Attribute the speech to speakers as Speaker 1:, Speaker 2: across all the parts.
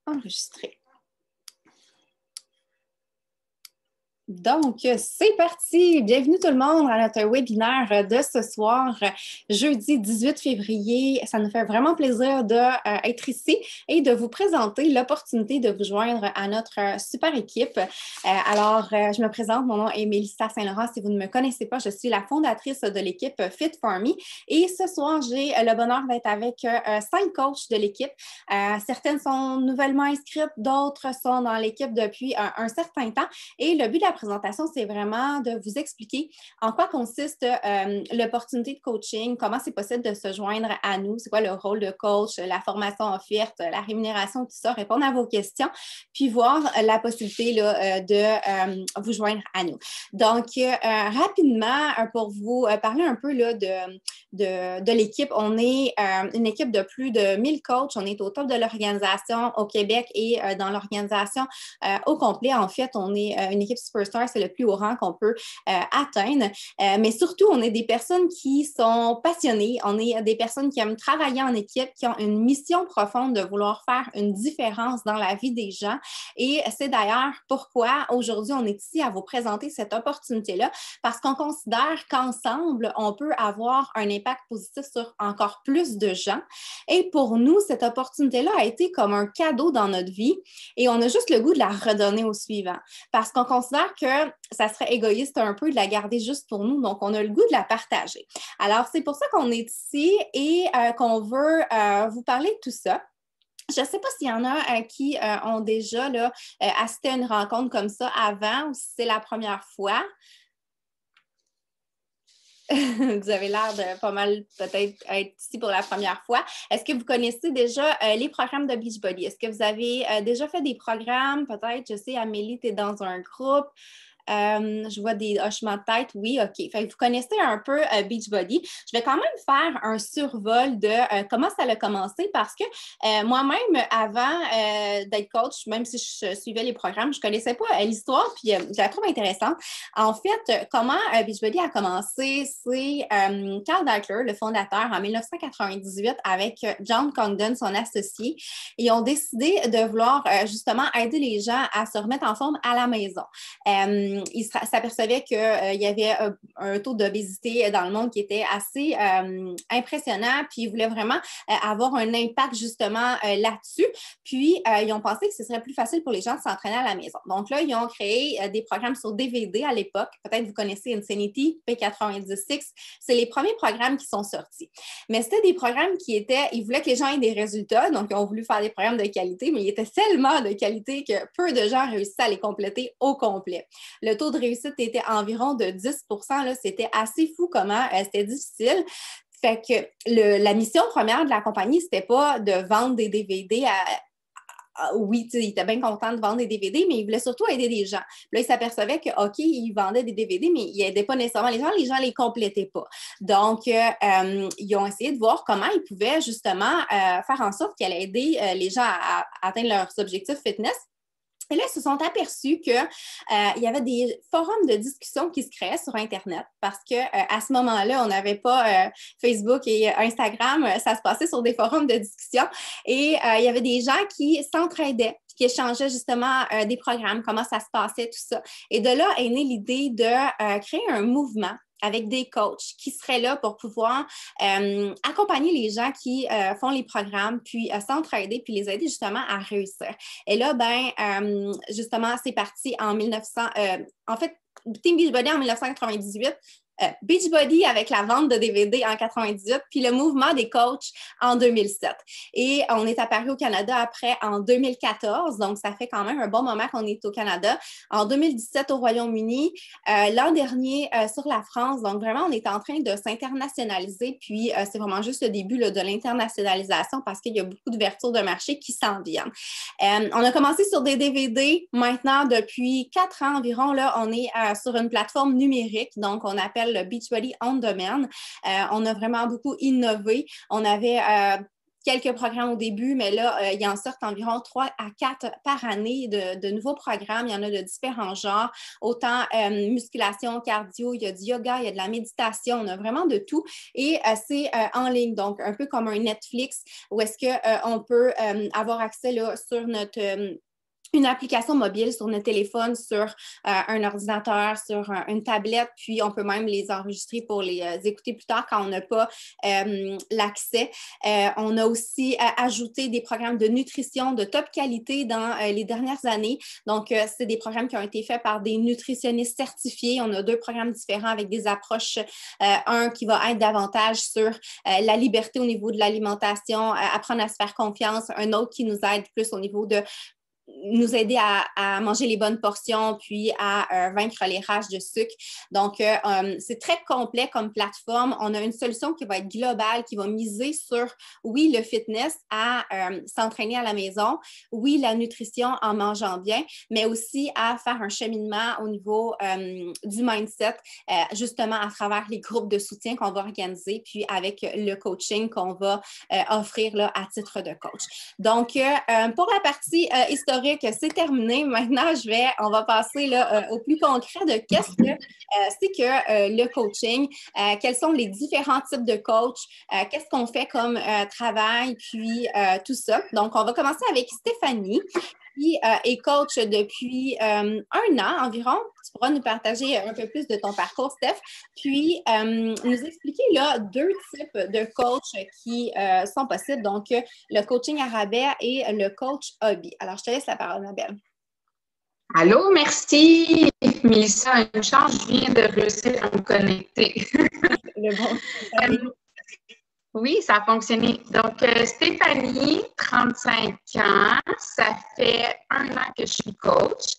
Speaker 1: Enregistré. Donc, c'est parti! Bienvenue tout le monde à notre webinaire de ce soir, jeudi 18 février. Ça nous fait vraiment plaisir d'être ici et de vous présenter l'opportunité de vous joindre à notre super équipe. Je me présente, mon nom est Mélissa Saint-Laurent. Si vous ne me connaissez pas, je suis la fondatrice de l'équipe Fit for Me. Et ce soir, j'ai le bonheur d'être avec 5 coachs de l'équipe. Certaines sont nouvellement inscrites, d'autres sont dans l'équipe depuis un certain temps. Et le but de la présentation, c'est vraiment de vous expliquer en quoi consiste l'opportunité de coaching, comment c'est possible de se joindre à nous, c'est quoi le rôle de coach, la formation offerte, la rémunération, tout ça, répondre à vos questions, puis voir la possibilité là, de vous joindre à nous. Donc, rapidement, pour vous parler un peu là, de l'équipe, on est une équipe de plus de 1000 coachs, on est au top de l'organisation au Québec et dans l'organisation au complet. En fait, on est une équipe superstar, c'est le plus haut rang qu'on peut atteindre. Mais surtout, on est des personnes qui sont passionnées, on est des personnes qui aiment travailler en équipe, qui ont une mission profonde de vouloir faire une différence dans la vie des gens. Et c'est d'ailleurs pourquoi aujourd'hui, on est ici à vous présenter cette opportunité-là, parce qu'on considère qu'ensemble, on peut avoir un impact positif sur encore plus de gens. Et pour nous, cette opportunité-là a été comme un cadeau dans notre vie et on a juste le goût de la redonner au suivant. Parce qu'on considère que ça serait égoïste un peu de la garder juste pour nous, donc on a le goût de la partager. Alors, c'est pour ça qu'on est ici et qu'on veut vous parler de tout ça. Je ne sais pas s'il y en a qui ont déjà là, assisté à une rencontre comme ça avant ou si c'est la première fois. Vous avez l'air de pas mal peut-être être ici pour la première fois. Est-ce que vous connaissez déjà les programmes de Beachbody? Est-ce que vous avez déjà fait des programmes? Peut-être, je sais, Amélie, tu es dans un groupe. Je vois des hochements de tête. Oui, OK. Fait que vous connaissez un peu Beachbody. Je vais quand même faire un survol de comment ça a commencé parce que moi-même, avant d'être coach, même si je suivais les programmes, je ne connaissais pas l'histoire, puis je la trouve intéressante. En fait, comment Beachbody a commencé, c'est Carl Daikeler, le fondateur, en 1998, avec John Congdon, son associé. Ils ont décidé de vouloir justement aider les gens à se remettre en forme à la maison. Ils s'apercevaient qu'il y avait un taux d'obésité dans le monde qui était assez impressionnant, puis ils voulaient vraiment avoir un impact justement là-dessus. Puis, ils ont pensé que ce serait plus facile pour les gens de s'entraîner à la maison. Donc là, ils ont créé des programmes sur DVD à l'époque. Peut-être vous connaissez Insanity, P90X. C'est les premiers programmes qui sont sortis. Mais c'était des programmes qui étaient, ils voulaient que les gens aient des résultats, donc ils ont voulu faire des programmes de qualité, mais ils étaient tellement de qualité que peu de gens réussissaient à les compléter au complet. Le taux de réussite était environ de 10 %. C'était assez fou comment c'était difficile. Fait que la mission première de la compagnie, c'était pas de vendre des DVD oui, il était bien content de vendre des DVD, mais il voulait surtout aider des gens. Puis là, il s'apercevait que, OK, il vendait des DVD, mais il n'aidait pas nécessairement les gens ne les complétaient pas. Donc, ils ont essayé de voir comment ils pouvaient justement faire en sorte qu'ils allaient aider les gens à atteindre leurs objectifs fitness. Et là, ils se sont aperçus qu'il y avait des forums de discussion qui se créaient sur Internet parce qu'à ce moment-là, on n'avait pas Facebook et Instagram. Ça se passait sur des forums de discussion et il y avait des gens qui s'entraidaient, qui échangeaient justement des programmes, comment ça se passait, tout ça. Et de là est née l'idée de créer un mouvement avec des coachs qui seraient là pour pouvoir accompagner les gens qui font les programmes, puis s'entraider, puis les aider justement à réussir. Et là, justement, c'est parti en 1900... en fait, Team Beachbody en 1998, Beachbody avec la vente de DVD en 98, puis le mouvement des coachs en 2007. Et on est apparu au Canada après en 2014, donc ça fait quand même un bon moment qu'on est au Canada. En 2017 au Royaume-Uni, l'an dernier sur la France, donc vraiment on est en train de s'internationaliser, puis c'est vraiment juste le début là, de l'internationalisation parce qu'il y a beaucoup d'ouvertures de marché qui s'en viennent. On a commencé sur des DVD, maintenant depuis 4 ans environ, là, on est sur une plateforme numérique, donc on appelle le Beachbody On Demand. On a vraiment beaucoup innové. On avait quelques programmes au début, mais là, il en sortent environ 3 à 4 par année de nouveaux programmes. Il y en a de différents genres, autant musculation, cardio, il y a du yoga, il y a de la méditation, on a vraiment de tout. Et c'est en ligne, donc un peu comme un Netflix où est-ce qu'on peut avoir accès là, sur notre une application mobile sur notre téléphone, sur un ordinateur, sur une tablette, puis on peut même les enregistrer pour les écouter plus tard quand on n'a pas l'accès. On a aussi ajouté des programmes de nutrition de top qualité dans les dernières années. Donc, c'est des programmes qui ont été faits par des nutritionnistes certifiés. On a 2 programmes différents avec des approches. Un qui va être davantage sur la liberté au niveau de l'alimentation, apprendre à se faire confiance. Un autre qui nous aide plus au niveau de nous aider à manger les bonnes portions, puis à vaincre les rages de sucre. Donc, c'est très complet comme plateforme. On a une solution qui va être globale, qui va miser sur, oui, le fitness à s'entraîner à la maison, oui, la nutrition en mangeant bien, mais aussi à faire un cheminement au niveau du mindset, justement à travers les groupes de soutien qu'on va organiser, puis avec le coaching qu'on va offrir là, à titre de coach. Donc, pour la partie historique, c'est terminé. Maintenant, on va passer là, au plus concret de qu'est-ce que c'est que le coaching, quels sont les différents types de coach, qu'est-ce qu'on fait comme travail, puis tout ça. Donc, on va commencer avec Stéphanie, qui est coach depuis 1 an environ. Tu pourras nous partager un peu plus de ton parcours, Steph. Puis, nous expliquer là 2 types de coach qui sont possibles. Donc, le coaching à rabais et le coach hobby. Alors, je te laisse la parole, ma belle.
Speaker 2: Allô, merci, Mélissa. Une chance, je viens de réussir à me connecter.
Speaker 1: Le bon.
Speaker 2: Oui, ça a fonctionné. Donc, Stéphanie, 35 ans, ça fait 1 an que je suis coach.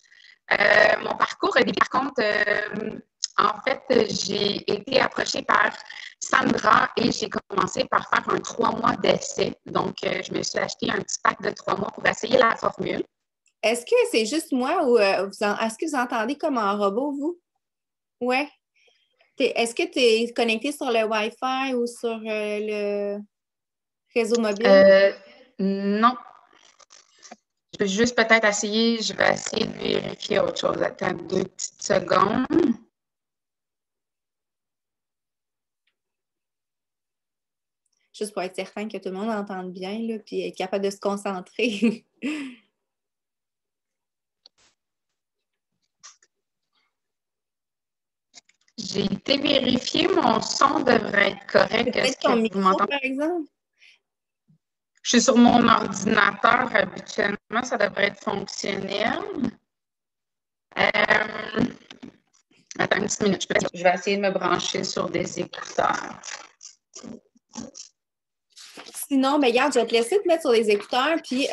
Speaker 2: Mon parcours a des par contre, en fait, j'ai été approchée par Sandra et j'ai commencé par faire un 3 mois d'essai. Donc, je me suis acheté un petit pack de 3 mois pour essayer la formule.
Speaker 1: Est-ce que c'est juste moi ou est-ce que vous entendez comme un robot, vous? Ouais. Est-ce que tu es connecté sur le Wi-Fi ou sur le réseau mobile?
Speaker 2: Non. Je vais juste peut-être essayer, je vais essayer de vérifier autre chose. Attends 2 petites secondes.
Speaker 1: Juste pour être certain que tout le monde entende bien, là, puis être capable de se concentrer.
Speaker 2: J'ai été vérifier, mon son devrait être correct.
Speaker 1: Peut-être ton micro, par exemple?
Speaker 2: Je suis sur mon ordinateur habituellement, ça devrait être fonctionnel. Attends une petite minute, je vais essayer de me brancher sur des écouteurs.
Speaker 1: Sinon, ben, regarde, je vais te laisser te mettre sur les écouteurs, puis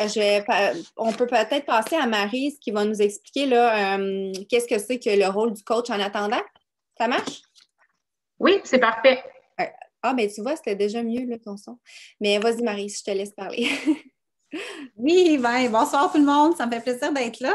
Speaker 1: on peut peut-être passer à Maryse qui va nous expliquer là, qu'est-ce que c'est que le rôle du coach en attendant. Ça marche?
Speaker 2: Oui, c'est parfait.
Speaker 1: Ah, ben tu vois, c'était déjà mieux là, ton son. Mais vas-y, Maryse, je te laisse parler.
Speaker 3: Oui, ben, bonsoir tout le monde, ça me fait plaisir d'être là.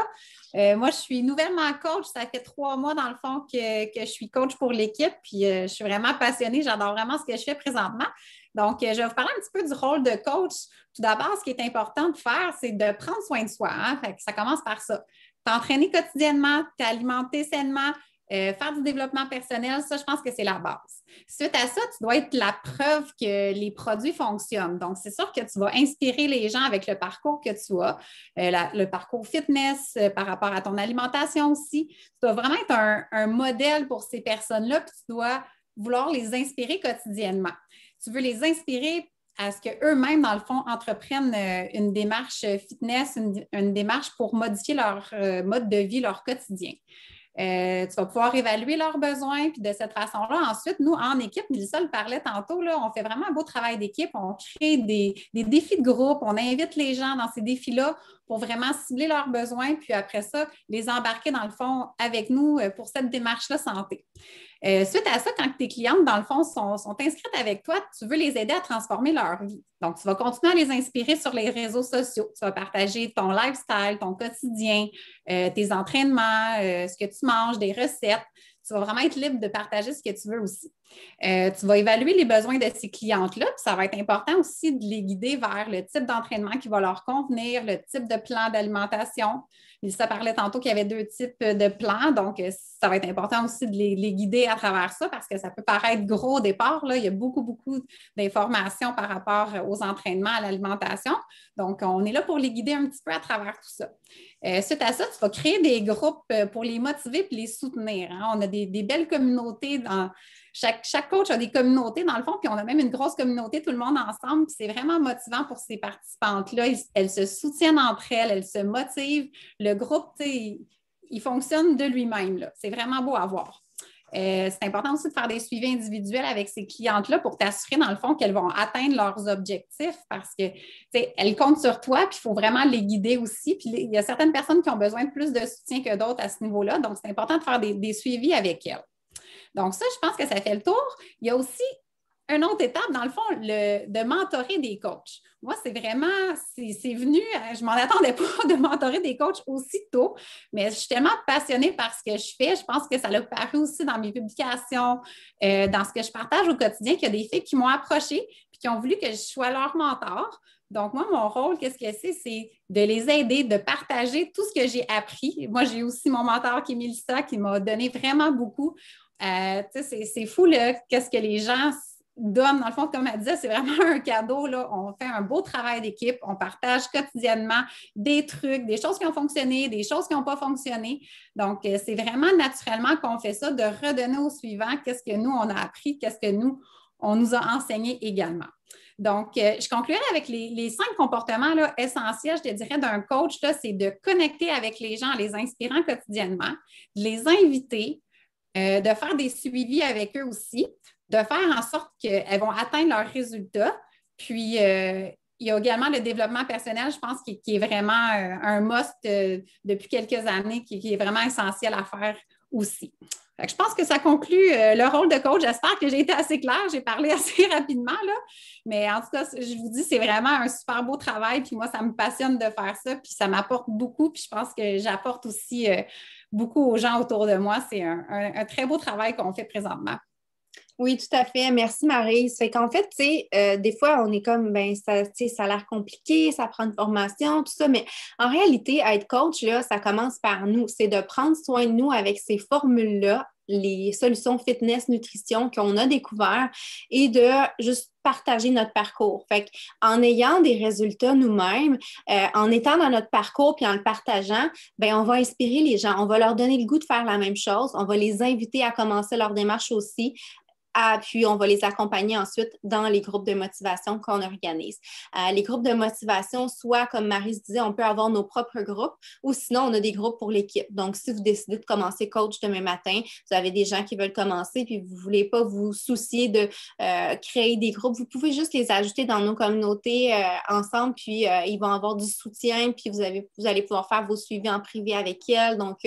Speaker 3: Moi, je suis nouvellement coach. Ça fait 3 mois, dans le fond, que je suis coach pour l'équipe. Puis, je suis vraiment passionnée. J'adore vraiment ce que je fais présentement. Donc, je vais vous parler un petit peu du rôle de coach. Tout d'abord, ce qui est important de faire, c'est de prendre soin de soi. Hein? Fait que ça commence par ça. T'entraîner quotidiennement, t'alimenter sainement, faire du développement personnel, ça, je pense que c'est la base. Suite à ça, tu dois être la preuve que les produits fonctionnent. Donc, c'est sûr que tu vas inspirer les gens avec le parcours que tu as, le parcours fitness par rapport à ton alimentation aussi. Tu dois vraiment être un modèle pour ces personnes-là, puis tu dois vouloir les inspirer quotidiennement. Tu veux les inspirer à ce qu'eux-mêmes, dans le fond, entreprennent une démarche fitness, une démarche pour modifier leur mode de vie, leur quotidien. Tu vas pouvoir évaluer leurs besoins, puis de cette façon-là, ensuite, nous, en équipe, Mélissa le parlait tantôt, là, on fait vraiment un beau travail d'équipe, on crée des défis de groupe, on invite les gens dans ces défis-là pour vraiment cibler leurs besoins, puis après ça, les embarquer dans le fond avec nous pour cette démarche-là santé. Suite à ça, quand tes clientes, dans le fond, sont inscrites avec toi, tu veux les aider à transformer leur vie. Donc, tu vas continuer à les inspirer sur les réseaux sociaux. Tu vas partager ton lifestyle, ton quotidien, tes entraînements, ce que tu manges, des recettes. Tu vas vraiment être libre de partager ce que tu veux aussi. Tu vas évaluer les besoins de ces clientes-là, puis ça va être important aussi de les guider vers le type d'entraînement qui va leur convenir, le type de plan d'alimentation. Lisa parlait tantôt qu'il y avait 2 types de plans, donc ça va être important aussi de les guider à travers ça parce que ça peut paraître gros au départ. Là. Il y a beaucoup, beaucoup d'informations par rapport aux entraînements, à l'alimentation. Donc, on est là pour les guider un petit peu à travers tout ça. Suite à ça, tu vas créer des groupes pour les motiver et les soutenir. Hein. On a des belles communautés dans chaque coach a des communautés, dans le fond, puis on a même une grosse communauté, tout le monde ensemble, puis c'est vraiment motivant pour ces participantes-là. Elles se soutiennent entre elles, elles se motivent. Le groupe, il fonctionne de lui-même. Là. C'est vraiment beau à voir. C'est important aussi de faire des suivis individuels avec ces clientes-là pour t'assurer, dans le fond, qu'elles vont atteindre leurs objectifs parce que elles comptent sur toi, puis il faut vraiment les guider aussi. Puis il y a certaines personnes qui ont besoin de plus de soutien que d'autres à ce niveau-là, donc c'est important de faire des suivis avec elles. Donc, ça, je pense que ça fait le tour. Il y a aussi une autre étape, dans le fond, de mentorer des coachs. Moi, c'est venu, je ne m'en attendais pas de mentorer des coachs aussitôt, mais je suis tellement passionnée par ce que je fais. Je pense que ça l'a paru aussi dans mes publications, dans ce que je partage au quotidien, qu'il y a des filles qui m'ont approchée et qui ont voulu que je sois leur mentor. Donc, moi, mon rôle, qu'est-ce que c'est de les aider, de partager tout ce que j'ai appris. Moi, j'ai aussi mon mentor qui est Mélissa, qui m'a donné vraiment beaucoup. C'est fou, là, qu'est-ce que les gens donnent. Dans le fond, comme elle disait, c'est vraiment un cadeau. Là. On fait un beau travail d'équipe. On partage quotidiennement des trucs, des choses qui ont fonctionné, des choses qui n'ont pas fonctionné. Donc, c'est vraiment naturellement qu'on fait ça, de redonner au suivant qu'est-ce que nous, on a appris, qu'est-ce que nous, on nous a enseigné également. Donc, je conclurai avec les 5 comportements là, essentiels, je te dirais, d'un coach, là, c'est de connecter avec les gens en les inspirant quotidiennement, de les inviter, de faire des suivis avec eux aussi, de faire en sorte qu'elles vont atteindre leurs résultats. Puis, il y a également le développement personnel, je pense, qui est vraiment un must depuis quelques années, qui est vraiment essentiel à faire aussi. Fait que je pense que ça conclut le rôle de coach. J'espère que j'ai été assez claire. J'ai parlé assez rapidement, là. Mais en tout cas, je vous dis, c'est vraiment un super beau travail. Puis moi, ça me passionne de faire ça. Puis ça m'apporte beaucoup. Puis je pense que j'apporte aussi beaucoup aux gens autour de moi. C'est un très beau travail qu'on fait présentement.
Speaker 1: Oui, tout à fait. Merci, Maryse. Fait qu'en fait, tu sais, des fois, on est comme, ça a l'air compliqué, ça prend une formation, tout ça, mais en réalité, être coach, là, ça commence par nous. C'est de prendre soin de nous avec ces formules-là, les solutions fitness, nutrition qu'on a découvert et de juste partager notre parcours. Fait qu'en ayant des résultats nous-mêmes, en étant dans notre parcours puis en le partageant, on va inspirer les gens. On va leur donner le goût de faire la même chose. On va les inviter à commencer leur démarche aussi. Puis, on va les accompagner ensuite dans les groupes de motivation qu'on organise. Les groupes de motivation, soit, comme Maryse disait, on peut avoir nos propres groupes ou sinon, on a des groupes pour l'équipe. Donc, si vous décidez de commencer coach demain matin, vous avez des gens qui veulent commencer puis vous ne voulez pas vous soucier de créer des groupes, vous pouvez juste les ajouter dans nos communautés ensemble puis ils vont avoir du soutien puis vous allez pouvoir faire vos suivis en privé avec elles. Donc,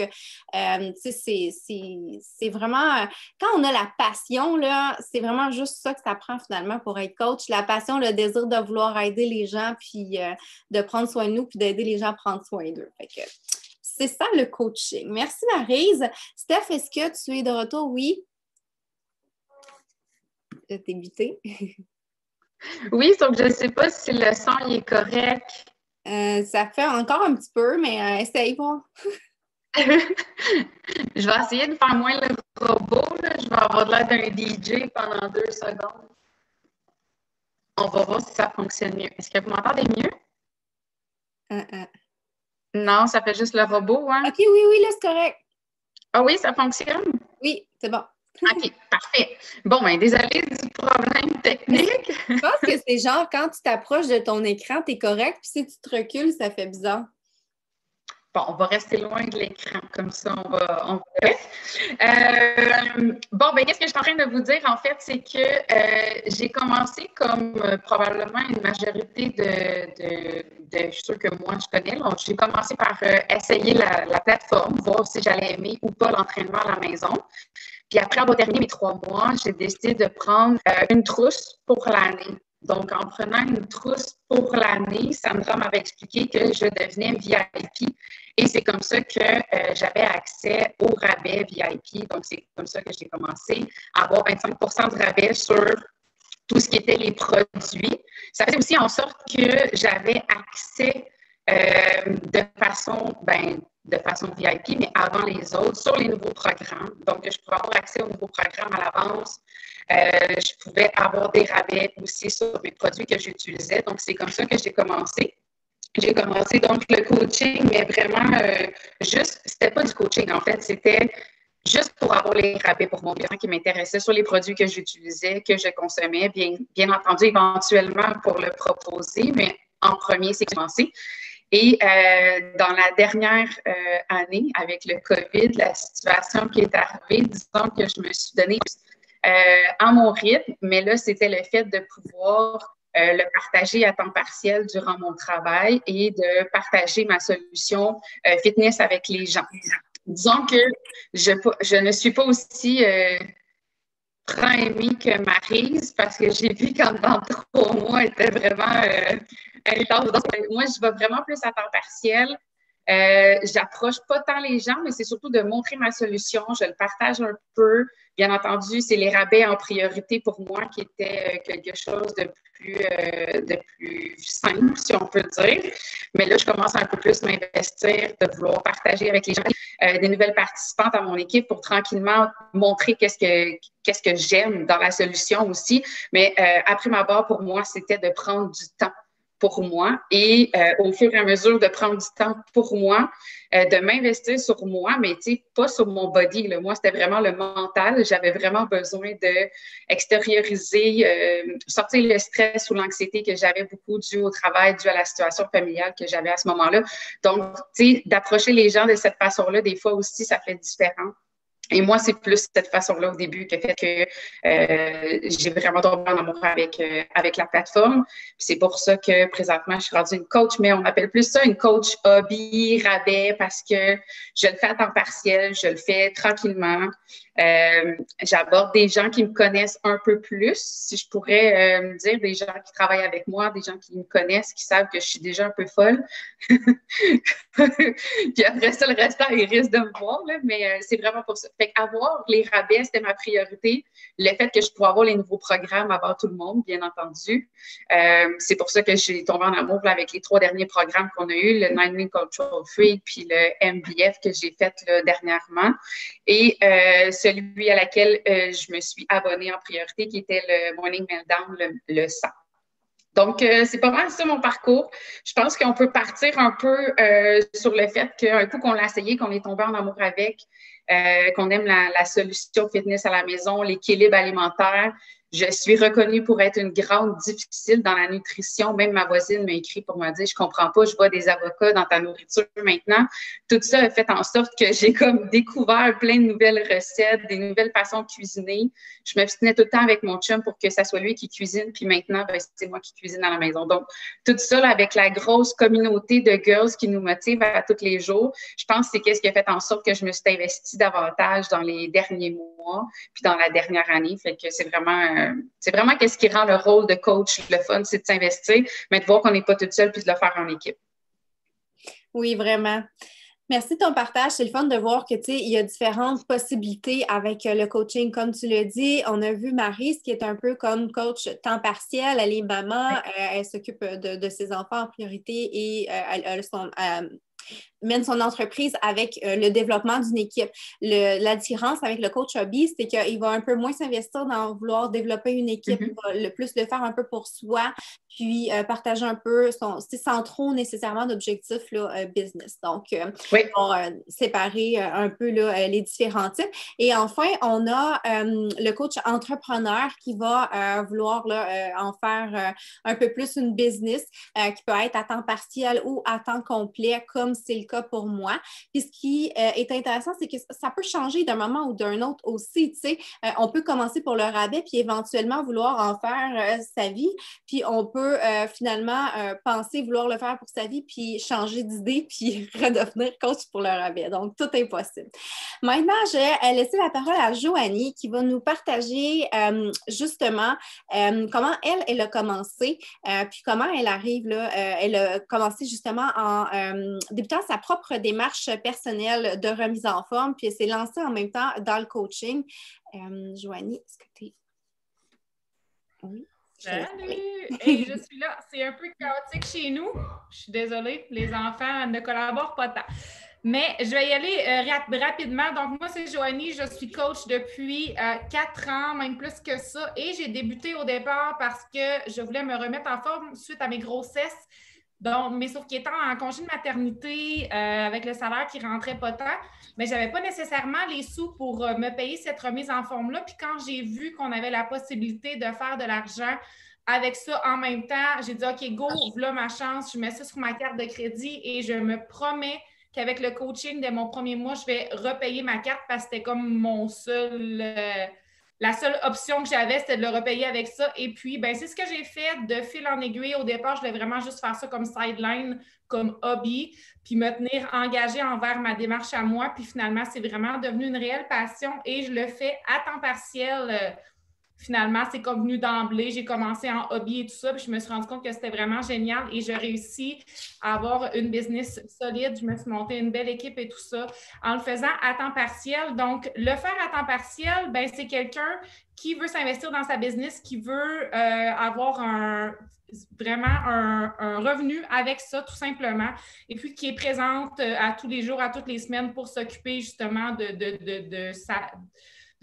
Speaker 1: c'est vraiment... Quand on a la passion, là, c'est vraiment juste ça que ça prend finalement pour être coach. La passion, le désir de vouloir aider les gens, puis de prendre soin de nous, puis d'aider les gens à prendre soin d'eux. Fait que c'est ça le coaching. Merci Maryse. Steph, est-ce que tu es de retour? Oui? Je t'ai muté.
Speaker 2: Oui, donc je ne sais pas si le son est correct.
Speaker 1: Ça fait encore un petit peu, mais essaye voir.
Speaker 2: Je vais essayer de faire moins le robot. Là. Je vais avoir l'air d'un DJ pendant 2 secondes. On va voir si ça fonctionne mieux. Est-ce que vous m'entendez mieux? Non, ça fait juste le robot, hein?
Speaker 1: OK, oui, là, c'est correct.
Speaker 2: Ah oui, ça fonctionne?
Speaker 1: Oui, c'est bon.
Speaker 2: OK, parfait. Bon, désolée du problème technique.
Speaker 1: Je pense que c'est genre quand tu t'approches de ton écran, tu es correct, puis si tu te recules, ça fait bizarre.
Speaker 2: Bon, on va rester loin de l'écran, comme ça, on va qu'est-ce que je suis en train de vous dire, en fait, c'est que j'ai commencé comme probablement une majorité je suis sûre que moi, je connais. Donc, j'ai commencé par essayer la plateforme, voir si j'allais aimer ou pas l'entraînement à la maison. Puis après avoir terminé mes 3 mois, j'ai décidé de prendre une trousse pour l'année. Donc, en prenant une trousse pour l'année, Sandra m'avait expliqué que je devenais VIP Et c'est comme ça que j'avais accès au rabais VIP. Donc, c'est comme ça que j'ai commencé à avoir 25 de rabais sur tout ce qui était les produits. Ça faisait aussi en sorte que j'avais accès de façon VIP, mais avant les autres, sur les nouveaux programmes. Donc, je pouvais avoir accès aux nouveaux programmes à l'avance. Je pouvais avoir des rabais aussi sur mes produits que j'utilisais. Donc, c'est comme ça que j'ai commencé. J'ai commencé donc le coaching, mais vraiment c'était pas du coaching en fait, c'était juste pour avoir les rabais pour mon client qui m'intéressait sur les produits que j'utilisais, que je consommais, bien entendu, éventuellement pour le proposer, mais en premier, c'est commencé. Et dans la dernière année, avec le COVID, la situation qui est arrivée, disons que je me suis donnée à mon rythme, mais là, c'était le fait de pouvoir le partager à temps partiel durant mon travail et de partager ma solution fitness avec les gens. Disons que je ne suis pas aussi prends-aimée que Maryse parce que j'ai vu qu'en dans 3 mois, elle était vraiment intense. Donc, moi, je vais vraiment plus à temps partiel. J'approche pas tant les gens, mais c'est surtout de montrer ma solution. Je le partage un peu. Bien entendu, c'est les rabais en priorité pour moi qui était quelque chose de plus simple, si on peut dire. Mais là, je commence à un peu plus m'investir, de vouloir partager avec les gens des nouvelles participantes à mon équipe pour tranquillement montrer qu'est-ce que j'aime dans la solution aussi. Mais après ma barre, pour moi, c'était de prendre du temps pour moi et au fur et à mesure de prendre du temps pour moi, de m'investir sur moi, mais tu sais, pas sur mon body. Là. Moi, c'était vraiment le mental. J'avais vraiment besoin de extérioriser, sortir le stress ou l'anxiété que j'avais beaucoup dû au travail, dû à la situation familiale que j'avais à ce moment-là. Donc, tu sais, d'approcher les gens de cette façon-là, des fois aussi, ça fait différent. Et moi, c'est plus cette façon-là au début qui a fait que j'ai vraiment tombé en amour avec la plateforme. C'est pour ça que présentement, je suis rendue une coach, mais on appelle plus ça une coach hobby, rabais, parce que je le fais à temps partiel, je le fais tranquillement. J'aborde des gens qui me connaissent un peu plus, si je pourrais me dire, des gens qui travaillent avec moi, des gens qui me connaissent, qui savent que je suis déjà un peu folle. Puis après ça, le restant, ils risquent de me voir, là, mais c'est vraiment pour ça. Fait qu'avoir les rabais, c'était ma priorité. Le fait que je pouvais avoir les nouveaux programmes avant tout le monde, bien entendu. C'est pour ça que j'ai tombé en amour là, avec les 3 derniers programmes qu'on a eus, le 9-Week Control Freak puis le MBF que j'ai fait là, dernièrement. Et celui à laquelle je me suis abonnée en priorité, qui était le Morning Meltdown, le 100. Donc, c'est pas mal ça mon parcours. Je pense qu'on peut partir un peu sur le fait qu'un coup qu'on l'a essayé, qu'on est tombé en amour avec, qu'on aime la solution fitness à la maison, l'équilibre alimentaire. Je suis reconnue pour être une grande difficile dans la nutrition. Même ma voisine m'a écrit pour me dire « Je comprends pas, je vois des avocats dans ta nourriture maintenant. » Tout ça a fait en sorte que j'ai comme découvert plein de nouvelles recettes, des nouvelles façons de cuisiner. Je m'obstinais tout le temps avec mon chum pour que ça soit lui qui cuisine. Puis maintenant, ben, c'est moi qui cuisine à la maison. Donc, tout ça là, avec la grosse communauté de girls qui nous motive à tous les jours, je pense que c'est qu'est-ce qui a fait en sorte que je me suis investie davantage dans les derniers mois puis dans la dernière année. Fait que c'est vraiment qu'est-ce qui rend le rôle de coach le fun, c'est de s'investir, mais de voir qu'on n'est pas toute seule puis de le faire en équipe.
Speaker 1: Oui, vraiment. Merci de ton partage. C'est le fun de voir que, tu sais, il y a différentes possibilités avec le coaching. Comme tu l'as dit, on a vu Maryse qui est un peu comme coach temps partiel. Elle est maman, elle s'occupe de ses enfants en priorité et elle mène son entreprise avec le développement d'une équipe. La différence avec le coach hobby, c'est qu'il va un peu moins s'investir dans vouloir développer une équipe, il va le plus le faire un peu pour soi, puis partager un peu sans trop nécessairement d'objectifs business. Donc, pour séparer un peu là, les différents types. Et enfin, on a le coach entrepreneur qui va vouloir là, en faire un peu plus une business qui peut être à temps partiel ou à temps complet, comme c'est le cas pour moi. Puis ce qui est intéressant, c'est que ça peut changer d'un moment ou d'un autre aussi, tu sais. On peut commencer pour le rabais puis éventuellement vouloir en faire sa vie. Puis on peut finalement penser vouloir le faire pour sa vie puis changer d'idée puis redevenir coach pour le rabais. Donc, tout est possible. Maintenant, je vais laisser la parole à Joanie qui va nous partager justement comment elle a commencé puis comment elle arrive là. Elle a commencé justement en débutant sa propre démarche personnelle de remise en forme, puis elle s'est lancée en même temps dans le coaching. Joanie, est-ce que tu es... Oui.
Speaker 4: Salut! Hey, je suis là. C'est un peu chaotique chez nous. Je suis désolée, les enfants ne collaborent pas tant. Mais je vais y aller rapidement. Donc, moi, c'est Joanie. Je suis coach depuis 4 ans, même plus que ça. Et j'ai débuté au départ parce que je voulais me remettre en forme suite à mes grossesses. Donc, mais sauf qu'étant en congé de maternité, avec le salaire qui rentrait pas tant, mais je n'avais pas nécessairement les sous pour me payer cette remise en forme-là. Puis quand j'ai vu qu'on avait la possibilité de faire de l'argent avec ça en même temps, j'ai dit OK, go, voilà ma chance, je mets ça sur ma carte de crédit et je me promets qu'avec le coaching de mon premier mois, je vais repayer ma carte parce que c'était comme mon seul... la seule option que j'avais, c'était de le repayer avec ça. Et puis, ben, c'est ce que j'ai fait de fil en aiguille. Au départ, je voulais vraiment juste faire ça comme sideline, comme hobby, puis me tenir engagée envers ma démarche à moi. Puis finalement, c'est vraiment devenu une réelle passion et je le fais à temps partiel. Finalement, c'est comme venu d'emblée. J'ai commencé en hobby et tout ça, puis je me suis rendu compte que c'était vraiment génial et j'ai réussi à avoir une business solide. Je me suis montée une belle équipe et tout ça en le faisant à temps partiel. Donc, le faire à temps partiel, ben, c'est quelqu'un qui veut s'investir dans sa business, qui veut avoir vraiment un revenu avec ça, tout simplement, et puis qui est présente à tous les jours, à toutes les semaines pour s'occuper justement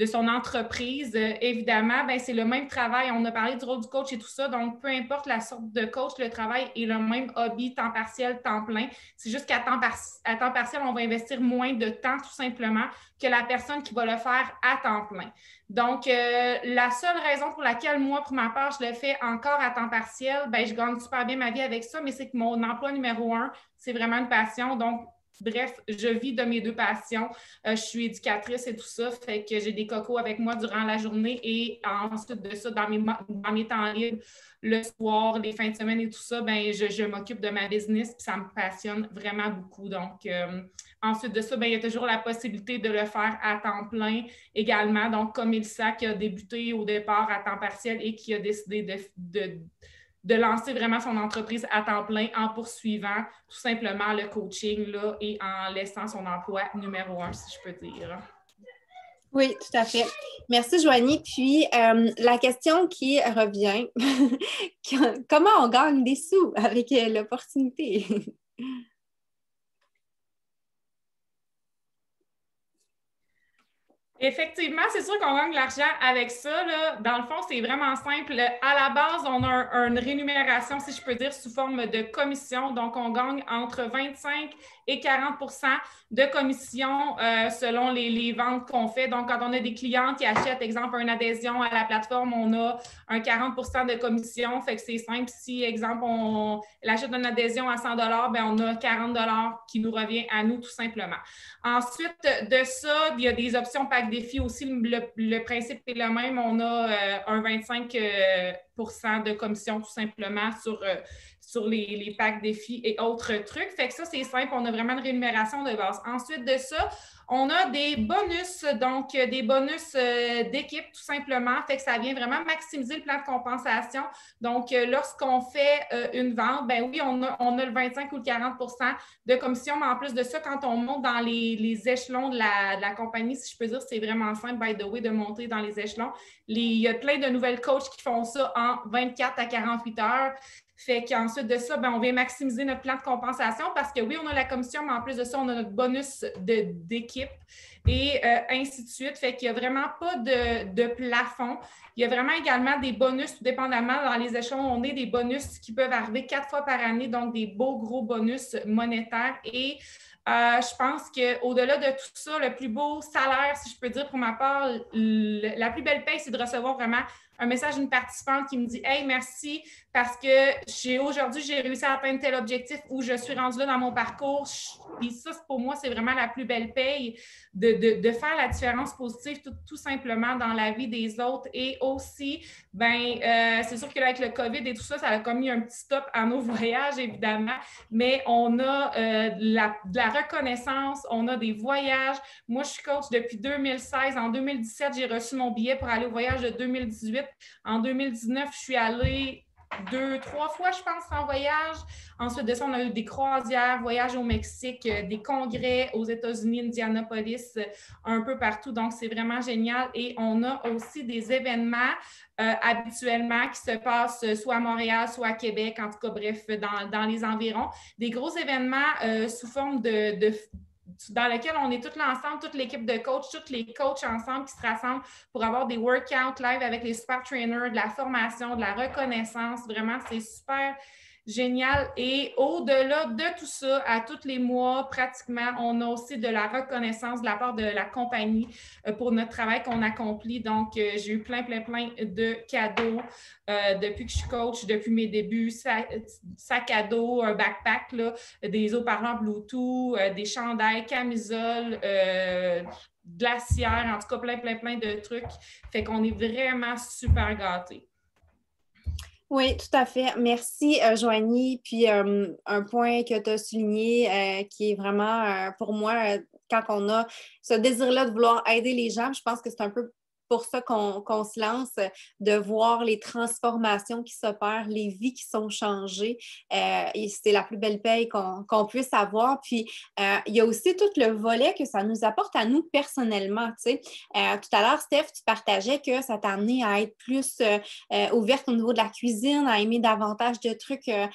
Speaker 4: de son entreprise. Évidemment, ben, c'est le même travail. On a parlé du rôle du coach et tout ça. Donc, peu importe la sorte de coach, le travail est le même hobby, temps partiel, temps plein. C'est juste qu'à temps partiel, on va investir moins de temps, tout simplement, que la personne qui va le faire à temps plein. Donc, la seule raison pour laquelle, moi, pour ma part, je le fais encore à temps partiel, ben, je gagne super bien ma vie avec ça, mais c'est que mon emploi numéro 1, c'est vraiment une passion. Donc, bref, je vis de mes 2 passions. Je suis éducatrice et tout ça, fait que j'ai des cocos avec moi durant la journée et ensuite de ça, dans mes temps libres, le soir, les fins de semaine et tout ça, ben, je m'occupe de ma business puis ça me passionne vraiment beaucoup. Donc, ensuite de ça, ben, il y a toujours la possibilité de le faire à temps plein également. Donc, comme Ilsa qui a débuté au départ à temps partiel et qui a décidé de lancer vraiment son entreprise à temps plein en poursuivant tout simplement le coaching là, et en laissant son emploi numéro 1, si je peux dire.
Speaker 1: Oui, tout à fait. Merci, Joanie. Puis, la question qui revient, comment on gagne des sous avec l'opportunité?
Speaker 4: Effectivement, c'est sûr qu'on gagne de l'argent avec ça. Là. Dans le fond, c'est vraiment simple. À la base, on a une rémunération, si je peux dire, sous forme de commission. Donc, on gagne entre 25 et 40 de commission selon les ventes qu'on fait. Donc, quand on a des clients qui achètent, exemple, une adhésion à la plateforme, on a un 40 de commission. Fait que c'est simple. Si, exemple, on achète une adhésion à 100 bien, on a 40 qui nous revient à nous, tout simplement. Ensuite de ça, il y a des options pack défi aussi. Le principe est le même. On a un 25 de commission tout simplement sur les packs défis et autres trucs. Fait que ça, c'est simple. On a vraiment une rémunération de base. Ensuite de ça, on a des bonus, donc des bonus d'équipe tout simplement. Fait que ça vient vraiment maximiser le plan de compensation. Donc, lorsqu'on fait une vente, ben oui, on a le 25 ou le 40 de commission, mais en plus de ça, quand on monte dans les échelons de la compagnie, si je peux dire, c'est vraiment simple, by the way, de monter dans les échelons. Il y a plein de nouvelles coachs qui font ça en 24 à 48 heures. Fait qu'ensuite de ça, ben, on vient maximiser notre plan de compensation parce que oui, on a la commission, mais en plus de ça, on a notre bonus d'équipe et ainsi de suite. Fait qu'il n'y a vraiment pas de plafond. Il y a vraiment également des bonus, tout dépendamment dans les échelons, on a des bonus qui peuvent arriver 4 fois par année, donc des beaux gros bonus monétaires. Et je pense qu'au-delà de tout ça, le plus beau salaire, si je peux dire pour ma part, la plus belle paye, c'est de recevoir vraiment un message d'une participante qui me dit « Hey, merci parce que aujourd'hui, j'ai réussi à atteindre tel objectif ou je suis rendue là dans mon parcours. » Puis ça, pour moi, c'est vraiment la plus belle paye de faire la différence positive tout simplement dans la vie des autres. Et aussi, c'est sûr que là, avec le COVID et tout ça, ça a comme mis un petit stop à nos voyages, évidemment, mais on a de la reconnaissance, on a des voyages. Moi, je suis coach depuis 2016. En 2017, j'ai reçu mon billet pour aller au voyage de 2018. En 2019, je suis allée 3 fois, je pense, en voyage. Ensuite de ça, on a eu des croisières, voyages au Mexique, des congrès aux États-Unis, Indianapolis, un peu partout. Donc, c'est vraiment génial. Et on a aussi des événements habituellement qui se passent soit à Montréal, soit à Québec, en tout cas, bref, dans les environs. Des gros événements sous forme dans lequel on est tous là ensemble, toute l'équipe de coachs, tous les coachs ensemble qui se rassemblent pour avoir des workouts live avec les super trainers, de la formation, de la reconnaissance. Vraiment, c'est super génial. Et au-delà de tout ça, à tous les mois, pratiquement, on a aussi de la reconnaissance de la part de la compagnie pour notre travail qu'on accomplit. Donc, j'ai eu plein de cadeaux depuis que je suis coach, depuis mes débuts, sac à dos, un backpack, là, des haut-parleurs Bluetooth, des chandails, camisoles, glacières, en tout cas, plein de trucs. Fait qu'on est vraiment super gâtés.
Speaker 1: Oui, tout à fait. Merci, Joanie. Puis, un point que tu as souligné qui est vraiment, pour moi, quand on a ce désir-là de vouloir aider les gens, je pense que c'est un peu pour ça qu'on se lance, de voir les transformations qui s'opèrent, les vies qui sont changées. Et c'est la plus belle paye qu'on puisse avoir. Puis, il y a aussi tout le volet que ça nous apporte à nous personnellement. Tu sais. Tout à l'heure, Steph, tu partageais que ça t'a amené à être plus ouverte au niveau de la cuisine, à aimer davantage de trucs, à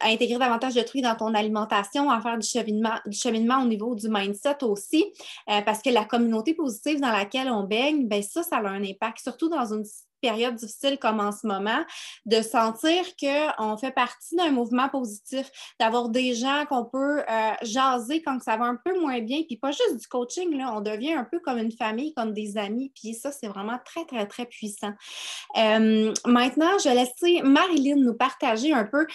Speaker 1: intégrer davantage de trucs dans ton alimentation, à faire du cheminement au niveau du mindset aussi. Parce que la communauté positive dans laquelle on baigne, bien, ça a un impact, surtout dans une période difficile comme en ce moment, de sentir qu'on fait partie d'un mouvement positif, d'avoir des gens qu'on peut jaser quand ça va un peu moins bien, puis pas juste du coaching, là, on devient un peu comme une famille, comme des amis, puis ça, c'est vraiment très puissant. Maintenant, je laisse Marilyn nous partager un peu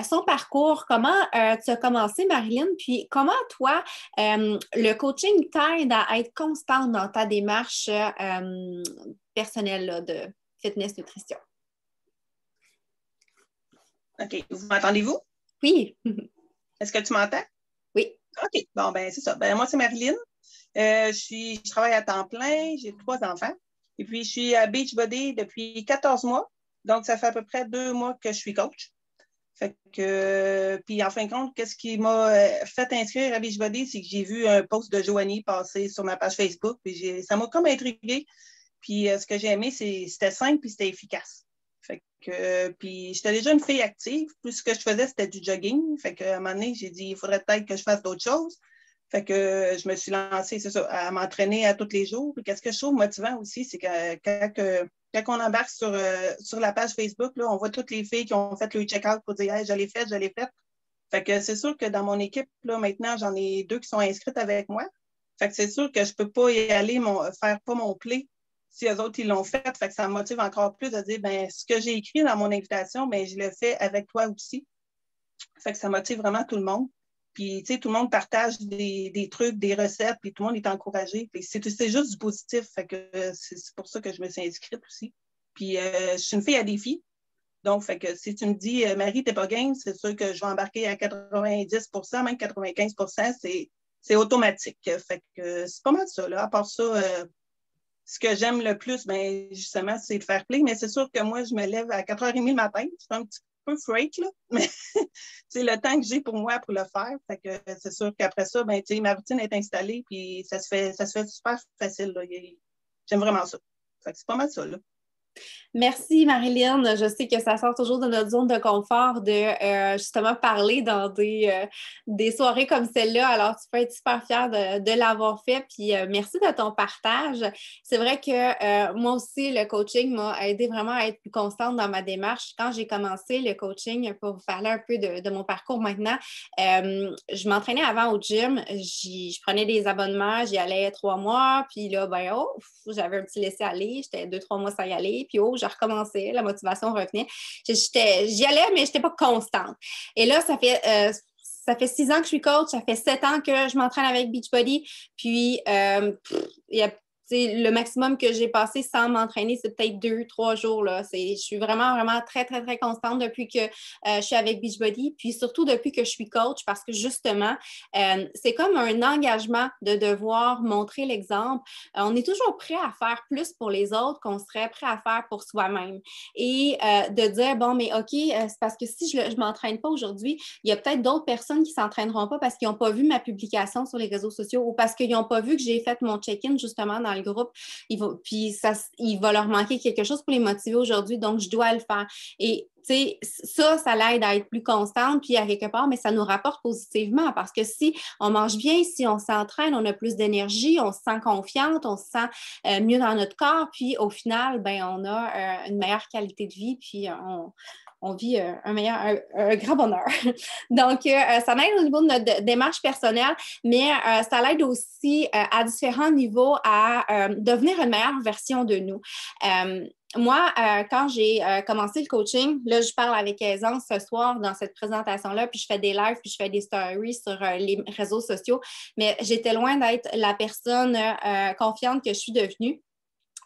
Speaker 1: son parcours, comment tu as commencé, Marilyn, puis comment toi, le coaching t'aide à être constante dans ta démarche personnelle là, de fitness, nutrition.
Speaker 5: OK. Vous m'entendez-vous?
Speaker 1: Oui.
Speaker 5: Est-ce que tu m'entends?
Speaker 1: Oui.
Speaker 5: OK. Bon, ben c'est ça. Ben, moi, c'est Marilyn. Je travaille à temps plein. J'ai 3 enfants. Et puis, je suis à Beachbody depuis 14 mois. Donc, ça fait à peu près 2 mois que je suis coach. Fait que, puis en fin de compte, qu'est-ce qui m'a fait inscrire à Beachbody, c'est que j'ai vu un post de Joanie passer sur ma page Facebook. Puis ça m'a comme intriguée. Puis ce que j'ai aimé, c'était simple puis c'était efficace. Fait que, puis j'étais déjà une fille active. Plus ce que je faisais, c'était du jogging. Fait qu'à un moment donné, j'ai dit, il faudrait peut-être que je fasse d'autres choses. Fait que je me suis lancée, c'est ça, à m'entraîner à tous les jours. Puis qu'est-ce que je trouve motivant aussi, c'est que quand on embarque sur la page Facebook, là, on voit toutes les filles qui ont fait le check-out pour dire, hey, je l'ai fait. Fait que c'est sûr que dans mon équipe, là, maintenant, j'en ai 2 qui sont inscrites avec moi. Fait que c'est sûr que je peux pas y aller, faire pas mon play si eux autres, ils l'ont fait. Fait que ça me motive encore plus de dire, ben ce que j'ai écrit dans mon invitation, ben je le fais avec toi aussi. Fait que ça motive vraiment tout le monde. Puis, tu sais, tout le monde partage des trucs, des recettes, puis tout le monde est encouragé. Puis c'est juste du positif. Fait que c'est pour ça que je me suis inscrite aussi. Puis, je suis une fille à défi. Donc, fait que si tu me dis, Marie, t'es pas game, c'est sûr que je vais embarquer à 90 même 95 c'est automatique. Fait que c'est pas mal ça, là. À part ça, ce que j'aime le plus, ben justement, c'est le fair play. Mais c'est sûr que moi, je me lève à 4h30 le matin. C'est un petit peu freak, là. Mais c'est le temps que j'ai pour moi pour le faire. Fait que c'est sûr qu'après ça, ben, tu sais, ma routine est installée, puis ça se fait super facile, là. J'aime vraiment ça. Fait que c'est pas mal ça, là.
Speaker 1: Merci, Marilyn. Je sais que ça sort toujours de notre zone de confort de justement parler dans des soirées comme celle-là. Alors, tu peux être super fière de l'avoir fait. Puis, merci de ton partage. C'est vrai que moi aussi, le coaching m'a aidé vraiment à être plus constante dans ma démarche. Quand j'ai commencé le coaching, pour vous parler un peu de mon parcours maintenant, je m'entraînais avant au gym. Je prenais des abonnements, j'y allais 3 mois. Puis là, ben, j'avais un petit laisser-aller. J'étais 2-3 mois sans y aller. Puis, je recommençais, la motivation revenait. J'y allais, mais je n'étais pas constante. Et là, ça fait 6 ans que je suis coach, ça fait 7 ans que je m'entraîne avec Beachbody. Puis, le maximum que j'ai passé sans m'entraîner, c'est peut-être 2-3 jours. Là. Je suis vraiment, vraiment très, très, très constante depuis que je suis avec Beachbody, puis surtout depuis que je suis coach, parce que justement, c'est comme un engagement de devoir montrer l'exemple. On est toujours prêt à faire plus pour les autres qu'on serait prêt à faire pour soi-même. Et de dire, bon, mais OK, c'est parce que si je ne m'entraîne pas aujourd'hui, il y a peut-être d'autres personnes qui ne s'entraîneront pas parce qu'ils n'ont pas vu ma publication sur les réseaux sociaux ou parce qu'ils n'ont pas vu que j'ai fait mon check-in justement dans le groupe. Puis il va leur manquer quelque chose pour les motiver aujourd'hui, donc je dois le faire. Et tu sais, ça l'aide à être plus constante, puis à quelque part, mais ça nous rapporte positivement parce que si on mange bien, si on s'entraîne, on a plus d'énergie, on se sent confiante, on se sent mieux dans notre corps, puis au final, ben on a une meilleure qualité de vie, puis on vit un grand bonheur. Donc, ça m'aide au niveau de notre démarche personnelle, mais ça l'aide aussi à différents niveaux à devenir une meilleure version de nous. Moi, quand j'ai commencé le coaching, là, je parle avec aisance ce soir dans cette présentation-là, puis je fais des lives, puis je fais des stories sur les réseaux sociaux, mais j'étais loin d'être la personne confiante que je suis devenue.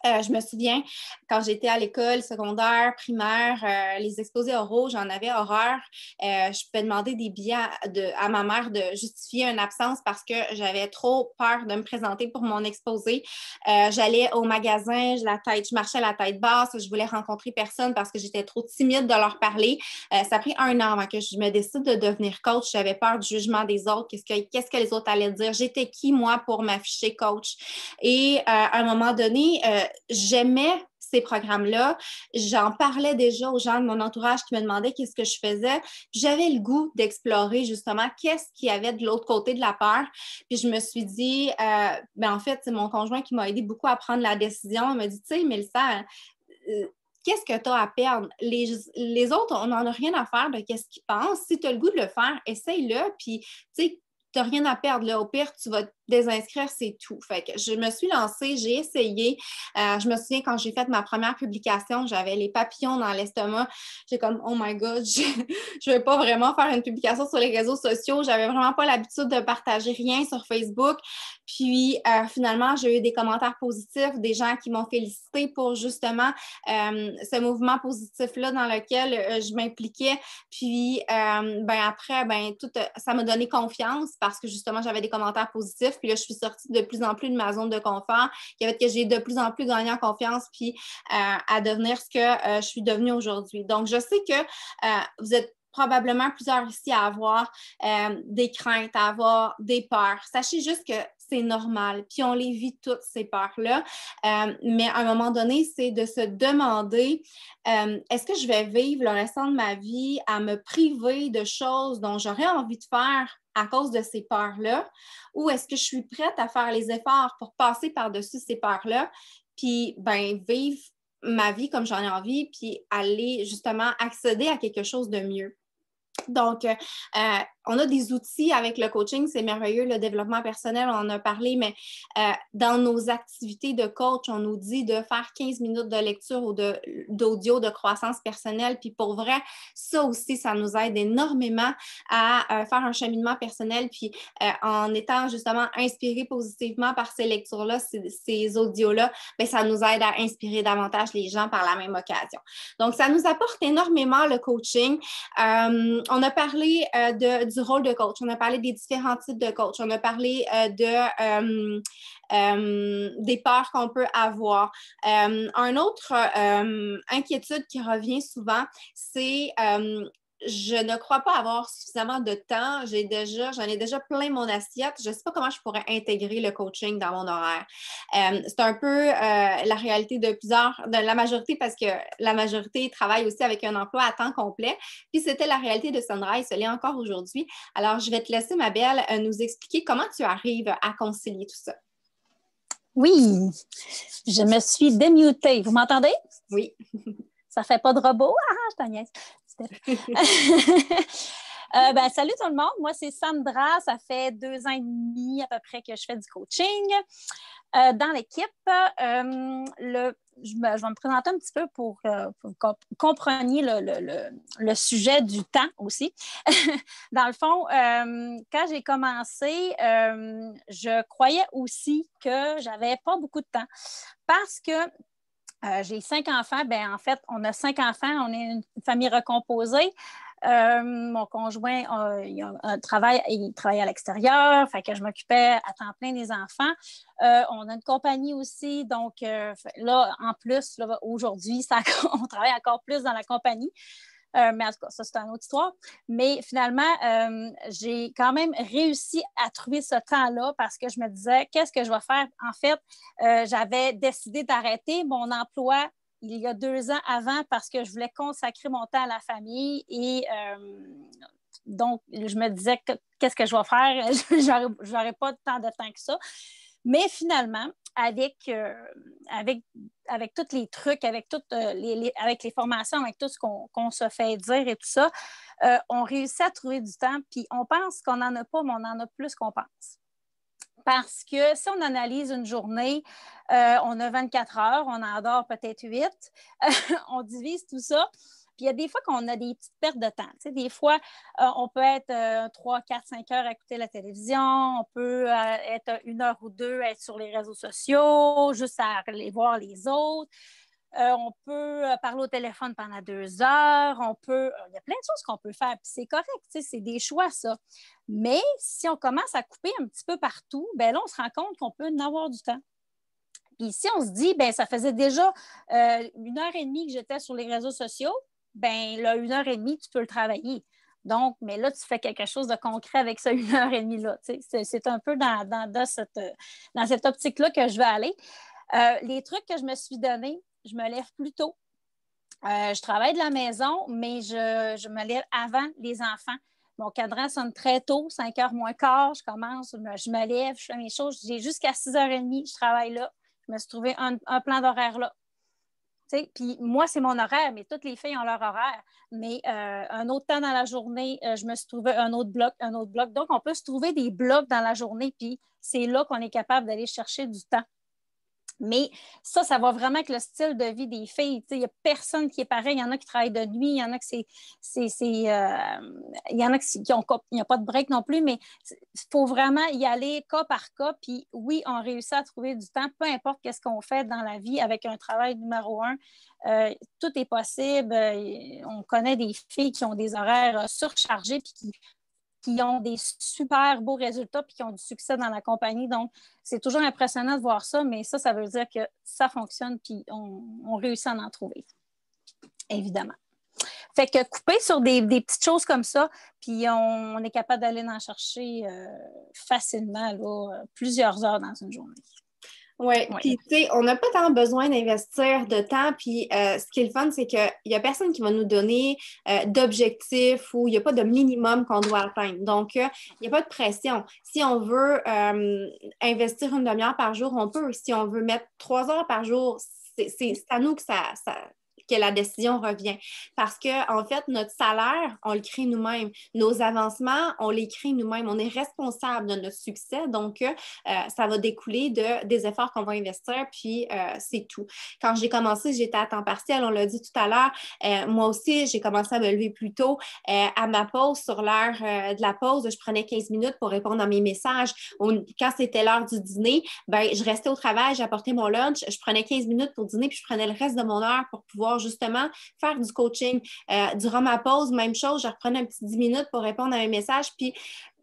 Speaker 1: Je me souviens, quand j'étais à l'école secondaire, primaire, les exposés oraux, j'en avais horreur. Je pouvais demander des billets à ma mère de justifier une absence parce que j'avais trop peur de me présenter pour mon exposé. J'allais au magasin, je marchais la tête basse, je voulais rencontrer personne parce que j'étais trop timide de leur parler. Ça a pris 1 an avant que je me décide de devenir coach. J'avais peur du jugement des autres. Qu'est-ce que les autres allaient dire? J'étais qui, moi, pour m'afficher coach? Et à un moment donné, j'aimais ces programmes-là. J'en parlais déjà aux gens de mon entourage qui me demandaient qu'est-ce que je faisais. Puis j'avais le goût d'explorer justement qu'est-ce qu'il y avait de l'autre côté de la peur. Puis je me suis dit, en fait, c'est mon conjoint qui m'a aidé beaucoup à prendre la décision. Il m'a dit, tu sais, Mélissa, qu'est-ce que tu as à perdre? Les autres, on n'en a rien à faire de qu'est-ce qu'ils pensent. Si tu as le goût de le faire, essaye-le. Puis, tu sais, tu n'as rien à perdre. Là. Au pire, tu vas te désinscrire, c'est tout. Fait que je me suis lancée, j'ai essayé. Je me souviens, quand j'ai fait ma première publication, j'avais les papillons dans l'estomac. J'ai comme, oh my God, je ne veux pas vraiment faire une publication sur les réseaux sociaux. J'avais vraiment pas l'habitude de partager rien sur Facebook. Puis, finalement, j'ai eu des commentaires positifs, des gens qui m'ont félicité pour justement ce mouvement positif-là dans lequel je m'impliquais. Puis, après, ça m'a donné confiance parce que justement, j'avais des commentaires positifs. Puis là, je suis sortie de plus en plus de ma zone de confort, qui a fait que j'ai de plus en plus gagné en confiance puis à devenir ce que je suis devenue aujourd'hui. Donc, je sais que vous êtes probablement plusieurs ici à avoir des craintes, à avoir des peurs. Sachez juste que c'est normal, puis on les vit toutes, ces peurs-là. Mais à un moment donné, c'est de se demander, est-ce que je vais vivre le restant de ma vie à me priver de choses dont j'aurais envie de faire à cause de ces peurs-là, ou est-ce que je suis prête à faire les efforts pour passer par-dessus ces peurs-là, puis vivre ma vie comme j'en ai envie, puis aller justement accéder à quelque chose de mieux. Donc, on a des outils avec le coaching, c'est merveilleux, le développement personnel, on en a parlé, mais dans nos activités de coach, on nous dit de faire 15 minutes de lecture ou d'audio de croissance personnelle. Puis pour vrai, ça aussi, ça nous aide énormément à faire un cheminement personnel. Puis en étant justement inspiré positivement par ces lectures-là, ces audios-là, ça nous aide à inspirer davantage les gens par la même occasion. Donc, ça nous apporte énormément le coaching. On a parlé du rôle de coach, on a parlé des différents types de coach, on a parlé des peurs qu'on peut avoir. Un autre inquiétude qui revient souvent, c'est je ne crois pas avoir suffisamment de temps. J'en ai déjà plein mon assiette. Je ne sais pas comment je pourrais intégrer le coaching dans mon horaire. C'est un peu la réalité de la majorité, parce que la majorité travaille aussi avec un emploi à temps complet. Puis c'était la réalité de Sunrise, ce l'est encore aujourd'hui. Alors, je vais te laisser, ma belle, nous expliquer comment tu arrives à concilier tout ça.
Speaker 6: Oui, je me suis démutée. Vous m'entendez?
Speaker 1: Oui.
Speaker 6: Ça ne fait pas de robot? Ah, je t'en niaise. Salut tout le monde. Moi, c'est Sandra. Ça fait 2 ans et demi à peu près que je fais du coaching. Dans l'équipe, je vais me présenter un petit peu pour que vous compreniez le sujet du temps aussi. Dans le fond, quand j'ai commencé, je croyais aussi que j'avais pas beaucoup de temps parce que j'ai 5 enfants. Ben, en fait, on a 5 enfants. On est une famille recomposée. Mon conjoint, il travaille à l'extérieur, fait que je m'occupais à temps plein des enfants. On a une compagnie aussi, donc là, en plus, là, aujourd'hui, on travaille encore plus dans la compagnie. Mais en tout cas, ça, c'est une autre histoire. Mais finalement, j'ai quand même réussi à trouver ce temps-là parce que je me disais, qu'est-ce que je vais faire? En fait, j'avais décidé d'arrêter mon emploi il y a 2 ans avant parce que je voulais consacrer mon temps à la famille et donc, je me disais, qu'est-ce que je vais faire? J'aurais pas tant de temps que ça. Mais finalement, avec tous les trucs, avec les formations, avec tout ce qu'on se fait dire et tout ça, on réussit à trouver du temps, puis on pense qu'on n'en a pas, mais on en a plus qu'on pense. Parce que si on analyse une journée, on a 24 heures, on en dort peut-être 8, on divise tout ça. Puis il y a des fois qu'on a des petites pertes de temps. Tu sais, des fois, on peut être 3, 4, 5 heures à écouter la télévision, on peut être 1 heure ou 2 à être sur les réseaux sociaux, juste à aller voir les autres. On peut parler au téléphone pendant 2 heures. Il y a plein de choses qu'on peut faire. Puis c'est correct, tu sais, c'est des choix, ça. Mais si on commence à couper un petit peu partout, ben là, on se rend compte qu'on peut en avoir du temps. Puis si on se dit, ben ça faisait déjà 1 heure et demie que j'étais sur les réseaux sociaux, ben là, 1 heure et demie, tu peux le travailler. Donc, mais là, tu fais quelque chose de concret avec ça 1 heure et demie-là. Tu sais, c'est un peu dans cette optique-là que je vais aller. Les trucs que je me suis donnés, je me lève plus tôt. Je travaille de la maison, mais je me lève avant les enfants. Mon cadran sonne très tôt, 5 heures moins quart, je commence, je me lève, je fais mes choses. J'ai jusqu'à 6 heures et demie, je travaille là. Je me suis trouvé un plan d'horaire là. Puis moi, c'est mon horaire, mais toutes les filles ont leur horaire. Mais un autre temps dans la journée, je me suis trouvé un autre bloc. Donc, on peut se trouver des blocs dans la journée, puis c'est là qu'on est capable d'aller chercher du temps. Mais ça va vraiment avec le style de vie des filles. Il n'y a personne qui est pareil. Il y en a qui travaillent de nuit, il y en a qui il y en a qui ont il n'y a pas de break non plus, mais il faut vraiment y aller cas par cas. Puis oui, on réussit à trouver du temps, peu importe qu'est-ce qu'on fait dans la vie avec un travail numéro 1. Tout est possible. On connaît des filles qui ont des horaires surchargés puis qui ont des super beaux résultats puis qui ont du succès dans la compagnie. Donc, c'est toujours impressionnant de voir ça, mais ça veut dire que ça fonctionne puis on réussit à en trouver, évidemment. Fait que couper sur des petites choses comme ça, puis on est capable d'aller en chercher facilement là, plusieurs heures dans une journée.
Speaker 1: Oui, puis tu sais, on n'a pas tant besoin d'investir de temps, puis ce qui est le fun, c'est qu'il n'y a personne qui va nous donner d'objectifs ou il n'y a pas de minimum qu'on doit atteindre. Donc, il n'y a pas de pression. Si on veut investir 1 demi-heure par jour, on peut. Si on veut mettre 3 heures par jour, c'est à nous que la décision revient. Parce que, en fait, notre salaire, on le crée nous-mêmes. Nos avancements, on les crée nous-mêmes. On est responsable de notre succès. Donc, ça va découler des efforts qu'on va investir, puis c'est tout. Quand j'ai commencé, j'étais à temps partiel, on l'a dit tout à l'heure. Moi aussi, j'ai commencé à me lever plus tôt. À ma pause, sur l'heure de la pause, je prenais 15 minutes pour répondre à mes messages. Quand c'était l'heure du dîner, ben, je restais au travail, j'apportais mon lunch, je prenais 15 minutes pour dîner, puis je prenais le reste de mon heure pour pouvoir justement faire du coaching. Durant ma pause, même chose, je reprenais un petit 10 minutes pour répondre à mes messages. Puis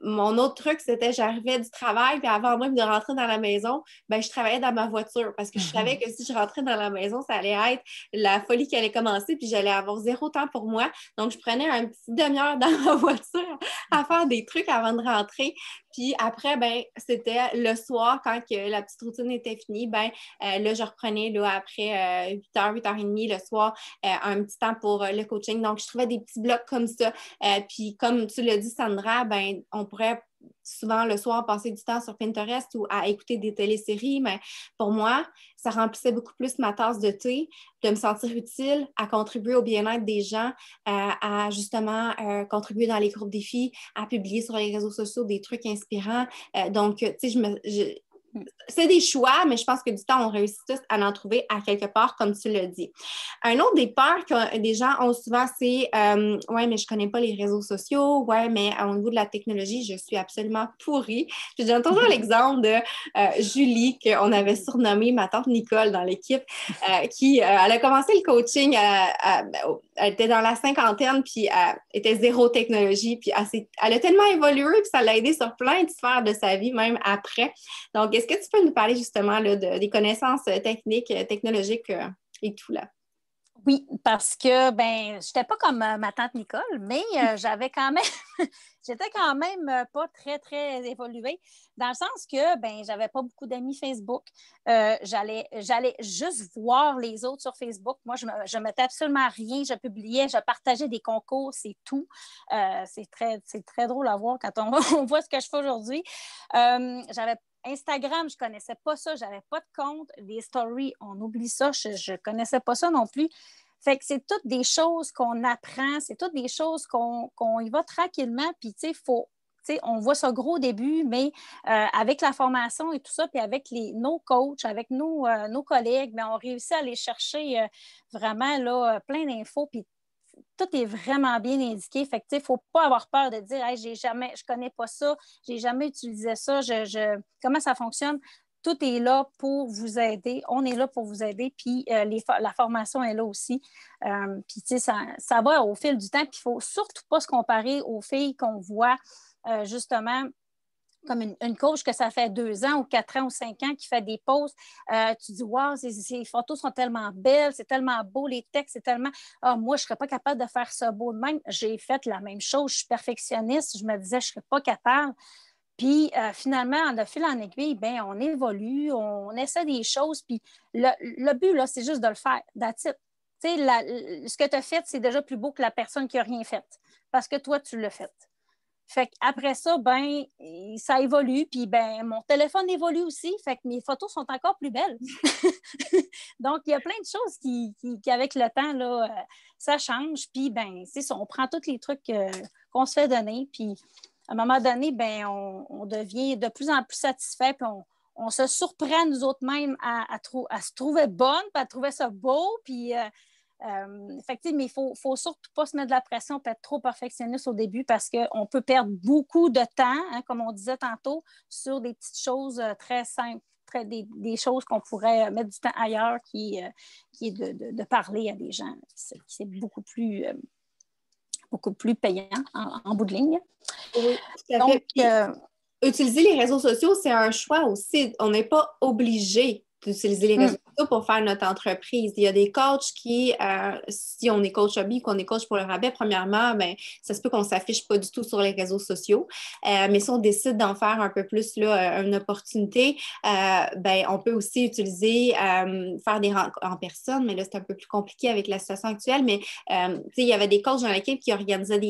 Speaker 1: mon autre truc, c'était j'arrivais du travail, puis avant même de rentrer dans la maison, ben, je travaillais dans ma voiture parce que je savais que si je rentrais dans la maison, ça allait être la folie qui allait commencer, puis j'allais avoir 0 temps pour moi. Donc, je prenais un petit demi-heure dans ma voiture à faire des trucs avant de rentrer. Puis après, ben, c'était le soir, quand que la petite routine était finie, ben, là, je reprenais là, après 8h, 8h30 le soir, un petit temps pour le coaching. Donc, je trouvais des petits blocs comme ça. Puis comme tu l'as dit, Sandra, ben, on pourrait souvent le soir passer du temps sur Pinterest ou à écouter des téléséries, mais pour moi, ça remplissait beaucoup plus ma tasse de thé, de me sentir utile, à contribuer au bien-être des gens, à justement contribuer dans les groupes défis, à publier sur les réseaux sociaux des trucs inspirants. Donc, tu sais, c'est des choix, mais je pense que du temps, on réussit tous à en trouver à quelque part, comme tu l'as dit. Un autre des peurs que des gens ont souvent, c'est ouais, mais je connais pas les réseaux sociaux, ouais, mais au niveau de la technologie, je suis absolument pourrie. Je donne toujours l'exemple de Julie, qu'on avait surnommée ma tante Nicole dans l'équipe, qui elle a commencé le coaching, elle était dans la cinquantaine, puis elle était zéro technologie, puis elle a tellement évolué, puis ça l'a aidé sur plein de sphères de sa vie, même après. Donc, est-ce que tu peux nous parler justement là, des connaissances techniques, technologiques et tout là?
Speaker 6: Oui, parce que, je n'étais pas comme ma tante Nicole, mais j'étais quand même pas très, très évoluée, dans le sens que, j'avais pas beaucoup d'amis Facebook. J'allais juste voir les autres sur Facebook. Moi, je mettais absolument rien. Je publiais, je partageais des concours, c'est tout. C'est très drôle à voir quand on voit ce que je fais aujourd'hui. J'avais Instagram, je ne connaissais pas ça, je n'avais pas de compte. Les stories, on oublie ça, je ne connaissais pas ça non plus. Fait que c'est toutes des choses qu'on apprend, c'est toutes des choses qu'on y va tranquillement. Puis, tu sais, on voit ça gros au début, mais avec la formation et tout ça, puis avec nos coachs, avec nos collègues, on réussit à aller chercher vraiment là, plein d'infos. Puis, tout est vraiment bien indiqué. Fait que, il ne faut pas avoir peur de dire hey, je ne connais pas ça, je n'ai jamais utilisé ça, comment ça fonctionne. Tout est là pour vous aider. On est là pour vous aider. Puis la formation est là aussi. Puis, tu sais, ça va au fil du temps. Puis, il ne faut surtout pas se comparer aux filles qu'on voit justement comme une coach que ça fait 2 ans ou 4 ans ou 5 ans qui fait des posts, tu dis « Wow, ces photos sont tellement belles, c'est tellement beau, les textes, c'est tellement... Ah, moi, je ne serais pas capable de faire ça beau de même. » J'ai fait la même chose, je suis perfectionniste, je me disais « Je ne serais pas capable. » Puis finalement, de fil en aiguille, on évolue, on essaie des choses, puis le but, là, c'est juste de le faire, that's it. Tu sais, ce que tu as fait, c'est déjà plus beau que la personne qui n'a rien fait, parce que toi, tu l'as fait. Fait qu'après ça, ça évolue. Puis, mon téléphone évolue aussi. Fait que mes photos sont encore plus belles. Donc, il y a plein de choses qui avec le temps, là, ça change. Puis, c'est ça, on prend tous les trucs qu'on se fait donner. Puis, à un moment donné, on devient de plus en plus satisfait. Puis, on se surprend nous autres mêmes à se trouver bonne, puis à trouver ça beau. Puis, mais il ne faut surtout pas se mettre de la pression et être trop perfectionniste au début parce qu'on peut perdre beaucoup de temps, comme on disait tantôt, sur des petites choses très simples, des choses qu'on pourrait mettre du temps ailleurs, qui est de parler à des gens. C'est beaucoup plus payant en bout de ligne.
Speaker 1: Oui, tout à fait. Utiliser les réseaux sociaux, c'est un choix aussi. On n'est pas obligé d'utiliser les réseaux sociaux pour faire notre entreprise. Il y a des coachs qui, si on est coach hobby, qu'on est coach pour le rabais, premièrement, ça se peut qu'on ne s'affiche pas du tout sur les réseaux sociaux. Mais si on décide d'en faire un peu plus là, une opportunité, on peut aussi utiliser, faire des rencontres en personne, mais là, c'est un peu plus compliqué avec la situation actuelle. Mais il y avait des coachs dans l'équipe qui organisaient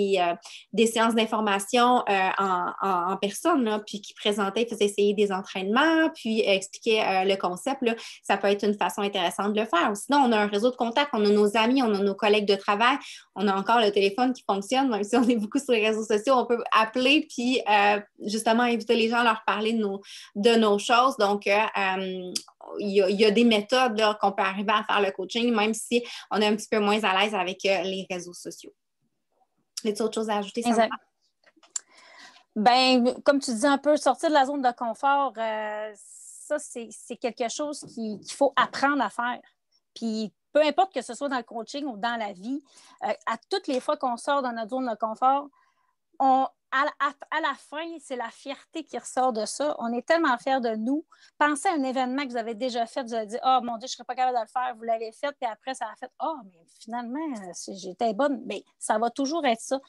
Speaker 1: des séances d'information en personne, là, puis qui présentaient, faisaient essayer des entraînements, puis expliquaient le concept. Là, ça peut être une façon intéressante de le faire. Sinon, on a un réseau de contacts, on a nos amis, on a nos collègues de travail, on a encore le téléphone qui fonctionne, même si on est beaucoup sur les réseaux sociaux, on peut appeler puis justement inviter les gens à leur parler de nos choses. Donc, il y a des méthodes là, qu'on peut arriver à faire le coaching, même si on est un petit peu moins à l'aise avec les réseaux sociaux. As-tu autre chose à ajouter, Sandra?
Speaker 6: Comme tu dis un peu, sortir de la zone de confort, ça, c'est quelque chose qu'il faut apprendre à faire. Puis, peu importe que ce soit dans le coaching ou dans la vie, à toutes les fois qu'on sort de notre zone de confort, à la fin, c'est la fierté qui ressort de ça. On est tellement fiers de nous. Pensez à un événement que vous avez déjà fait, vous avez dit « Oh mon Dieu, je ne serais pas capable de le faire. » Vous l'avez fait, puis après, ça a fait « Oh, mais finalement, j'étais bonne. » Mais ça va toujours être ça.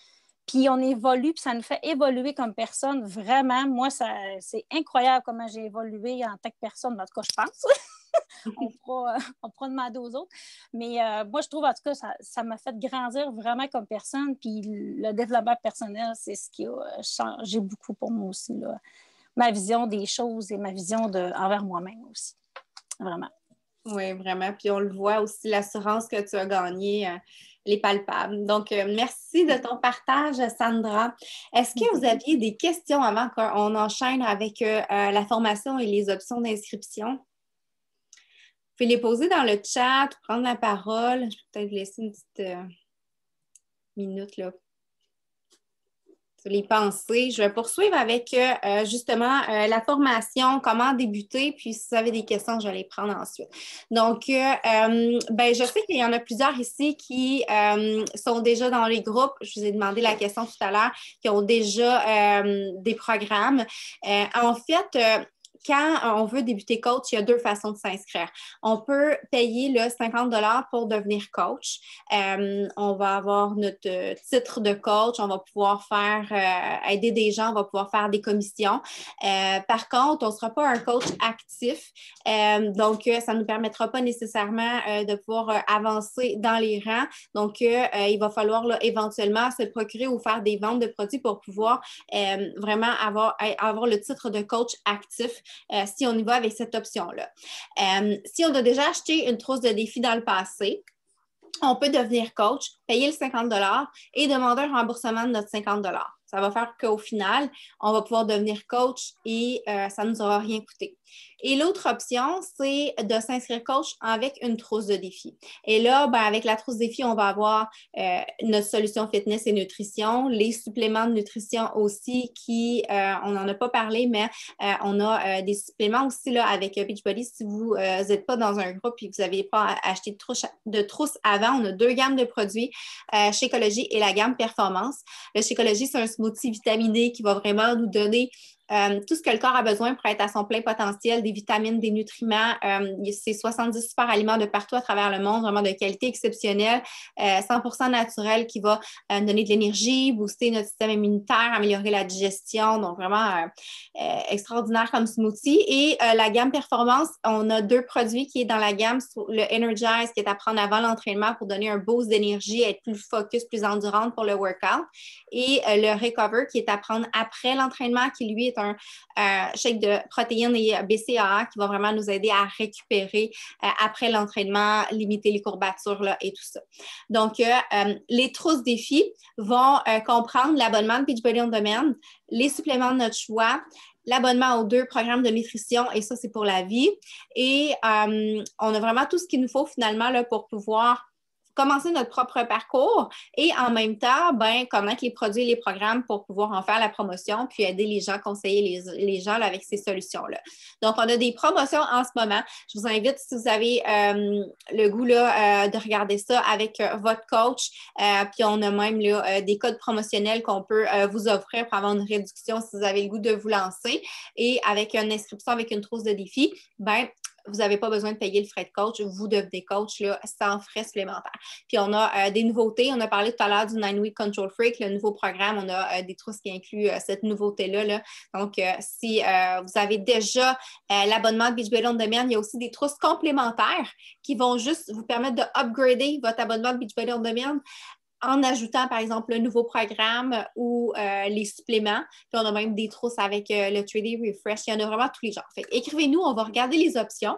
Speaker 6: Puis on évolue, puis ça nous fait évoluer comme personne. Vraiment, moi, c'est incroyable comment j'ai évolué en tant que personne. En tout cas, je pense. on pourra demander aux autres. Mais moi, je trouve, en tout cas, ça m'a fait grandir vraiment comme personne. Puis le développement personnel, c'est ce qui a changé beaucoup pour moi aussi, là. Ma vision des choses et ma vision envers moi-même aussi. Vraiment.
Speaker 1: Oui, vraiment. Puis on le voit aussi, l'assurance que tu as gagnée, elle est palpable. Donc, merci de ton partage, Sandra. Est-ce que vous aviez des questions avant qu'on enchaîne avec la formation et les options d'inscription? Vous pouvez les poser dans le chat, prendre la parole. Je vais peut-être vous laisser une petite minute là. Les pensées. Je vais poursuivre avec justement la formation, comment débuter, puis si vous avez des questions, je vais les prendre ensuite. Donc, je sais qu'il y en a plusieurs ici qui sont déjà dans les groupes. Je vous ai demandé la question tout à l'heure, qui ont déjà des programmes. En fait, quand on veut débuter coach, il y a deux façons de s'inscrire. On peut payer le 50 $ pour devenir coach. On va avoir notre titre de coach, on va pouvoir aider des gens, on va pouvoir faire des commissions. Par contre, on ne sera pas un coach actif, donc ça ne nous permettra pas nécessairement de pouvoir avancer dans les rangs. Donc, il va falloir là, éventuellement se procurer ou faire des ventes de produits pour pouvoir vraiment avoir le titre de coach actif. Si on y va avec cette option-là. Si on a déjà acheté une trousse de défi dans le passé, on peut devenir coach, payer le 50 $ et demander un remboursement de notre 50 $. Ça va faire qu'au final, on va pouvoir devenir coach et ça ne nous aura rien coûté. Et l'autre option, c'est de s'inscrire coach avec une trousse de défi. Et là, avec la trousse de défi, on va avoir notre solution fitness et nutrition, les suppléments de nutrition aussi qui, on n'en a pas parlé, mais on a des suppléments aussi là, avec Beachbody. Si vous n'êtes pas dans un groupe et que vous n'avez pas acheté de trousse avant, on a deux gammes de produits, Shakeology et la gamme Performance. Le Shakeology, c'est un smoothie vitaminé qui va vraiment nous donner tout ce que le corps a besoin pour être à son plein potentiel, des vitamines, des nutriments. C'est 70 super aliments de partout à travers le monde, vraiment de qualité exceptionnelle, 100% naturel qui va donner de l'énergie, booster notre système immunitaire, améliorer la digestion. Donc, vraiment extraordinaire comme smoothie. Et la gamme Performance, on a deux produits qui est dans la gamme, le Energize qui est à prendre avant l'entraînement pour donner un boost d'énergie, être plus focus, plus endurante pour le workout. Et le Recover qui est à prendre après l'entraînement, qui lui est un shake de protéines et BCAA qui va vraiment nous aider à récupérer après l'entraînement, limiter les courbatures là, et tout ça. Donc, les trousses défis vont comprendre l'abonnement de Beachbody On Demand, les suppléments de notre choix, l'abonnement aux deux programmes de nutrition, et ça, c'est pour la vie. Et on a vraiment tout ce qu'il nous faut finalement là, pour pouvoir commencer notre propre parcours et en même temps, connaître les produits et les programmes pour pouvoir en faire la promotion puis aider les gens, conseiller les gens là, avec ces solutions-là. Donc, on a des promotions en ce moment. Je vous invite, si vous avez le goût là, de regarder ça avec votre coach, puis on a même là, des codes promotionnels qu'on peut vous offrir pour avoir une réduction si vous avez le goût de vous lancer. Et avec une inscription avec une trousse de défi, vous n'avez pas besoin de payer le frais de coach. Vous devenez coach là, sans frais supplémentaires. Puis, on a des nouveautés. On a parlé tout à l'heure du 9-Week Control Freak, le nouveau programme. On a des trousses qui incluent cette nouveauté-là. Là. Donc, si vous avez déjà l'abonnement de Beachbody On Demand, il y a aussi des trousses complémentaires qui vont juste vous permettre de upgrader votre abonnement de Beachbody On Demand en ajoutant, par exemple, le nouveau programme ou les suppléments. Puis, on a même des trousses avec le 3D Refresh. Il y en a vraiment tous les genres. Fait écrivez-nous, on va regarder les options.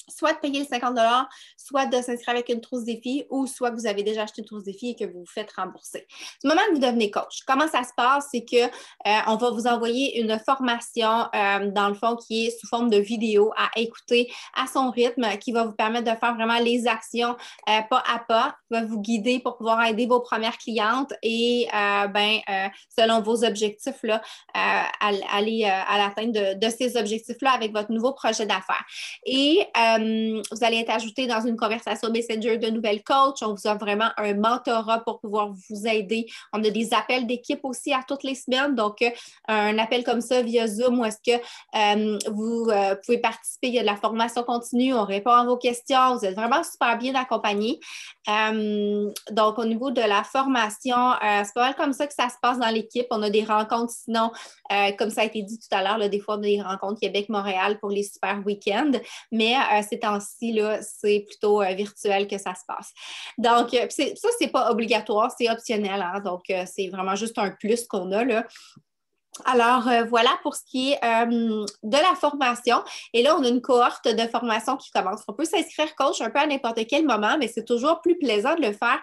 Speaker 1: Soit de payer les 50 $, soit de s'inscrire avec une trousse défi, ou soit que vous avez déjà acheté une trousse défi et que vous vous faites rembourser. Du moment que vous devenez coach, comment ça se passe? C'est qu'on va vous envoyer une formation, dans le fond, qui est sous forme de vidéo à écouter à son rythme, qui va vous permettre de faire vraiment les actions pas à pas, qui va vous guider pour pouvoir aider vos premières clientes et, selon vos objectifs, là, aller à l'atteinte de ces objectifs-là avec votre nouveau projet d'affaires. Et vous allez être ajouté dans une conversation Messenger de nouvelles coachs. On vous a vraiment un mentorat pour pouvoir vous aider. On a des appels d'équipe aussi à toutes les semaines. Donc, un appel comme ça via Zoom où est-ce que vous pouvez participer. Il y a de la formation continue. On répond à vos questions. Vous êtes vraiment super bien accompagnés. Donc, au niveau de la formation, c'est pas mal comme ça que ça se passe dans l'équipe. On a des rencontres sinon, comme ça a été dit tout à l'heure, là, des fois, on a des rencontres Québec-Montréal pour les super week-ends. Mais ces temps-ci, là, c'est plutôt virtuel que ça se passe. Donc, ça, c'est pas obligatoire, c'est optionnel, hein, donc c'est vraiment juste un plus qu'on a, là. Alors, voilà pour ce qui est de la formation. Et là, on a une cohorte de formation qui commence. On peut s'inscrire coach un peu à n'importe quel moment, mais c'est toujours plus plaisant de le faire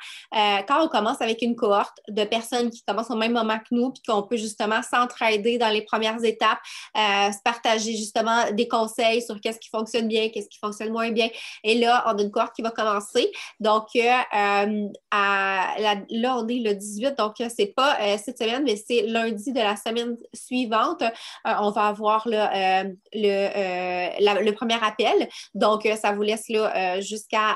Speaker 1: quand on commence avec une cohorte de personnes qui commencent au même moment que nous, puis qu'on peut justement s'entraider dans les premières étapes, se partager justement des conseils sur qu'est-ce qui fonctionne bien, qu'est-ce qui fonctionne moins bien. Et là, on a une cohorte qui va commencer. Donc, là, on est le 18, donc c'est pas cette semaine, mais c'est lundi de la semaine suivante, on va avoir là, le premier appel. Donc, ça vous laisse là, jusqu'à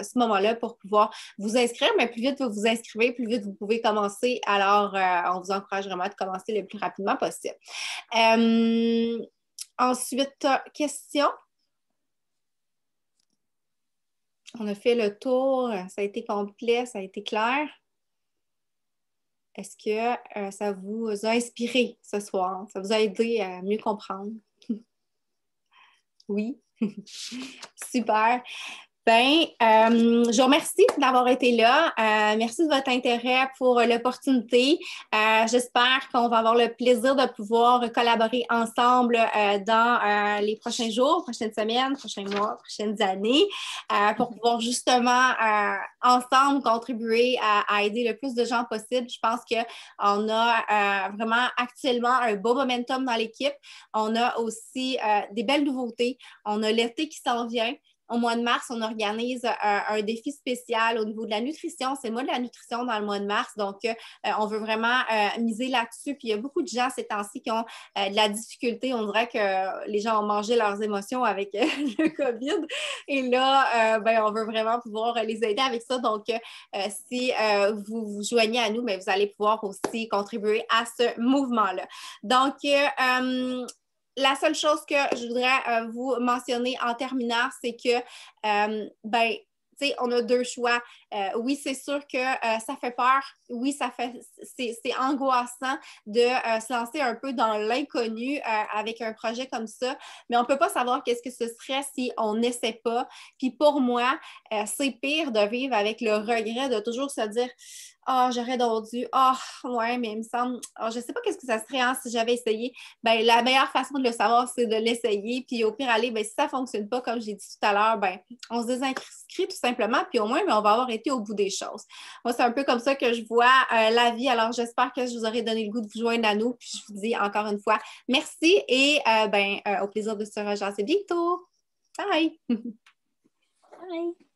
Speaker 1: ce moment-là pour pouvoir vous inscrire. Mais plus vite vous vous inscrivez, plus vite vous pouvez commencer. Alors, on vous encourage vraiment de commencer le plus rapidement possible. Ensuite, question? On a fait le tour. Ça a été complet, ça a été clair. Est-ce que ça vous a inspiré ce soir? Ça vous a aidé à mieux comprendre? Oui? Super. Bien, je vous remercie d'avoir été là. Merci de votre intérêt pour l'opportunité. J'espère qu'on va avoir le plaisir de pouvoir collaborer ensemble dans les prochains jours, prochaines semaines, prochains mois, prochaines années, pour pouvoir justement ensemble contribuer à aider le plus de gens possible. Je pense qu'on a vraiment actuellement un beau momentum dans l'équipe. On a aussi des belles nouveautés. On a l'été qui s'en vient. Au mois de mars, on organise un défi spécial au niveau de la nutrition. C'est le mois de la nutrition dans le mois de mars. Donc, on veut vraiment miser là-dessus. Puis, il y a beaucoup de gens ces temps-ci qui ont de la difficulté. On dirait que les gens ont mangé leurs émotions avec le COVID. Et là, on veut vraiment pouvoir les aider avec ça. Donc, si vous vous joignez à nous, bien, vous allez pouvoir aussi contribuer à ce mouvement-là. Donc, la seule chose que je voudrais vous mentionner en terminant, c'est que, on a deux choix. Oui, c'est sûr que ça fait peur. Oui, c'est angoissant de se lancer un peu dans l'inconnu avec un projet comme ça, mais on ne peut pas savoir qu'est-ce que ce serait si on n'essaie pas. Puis pour moi, c'est pire de vivre avec le regret de toujours se dire « Ah, j'aurais donc dû. Ah, ouais, mais il me semble, je ne sais pas qu'est-ce que ça serait si j'avais essayé. » Ben, la meilleure façon de le savoir, c'est de l'essayer. Puis au pire, aller, si ça ne fonctionne pas, comme j'ai dit tout à l'heure, on se désinscrit tout simplement. Puis au moins, on va avoir été au bout des choses. Moi, c'est un peu comme ça que je vois la vie. Alors, j'espère que je vous aurai donné le goût de vous joindre à nous. Puis je vous dis encore une fois merci et au plaisir de se rejoindre bientôt. Bye!
Speaker 6: Bye!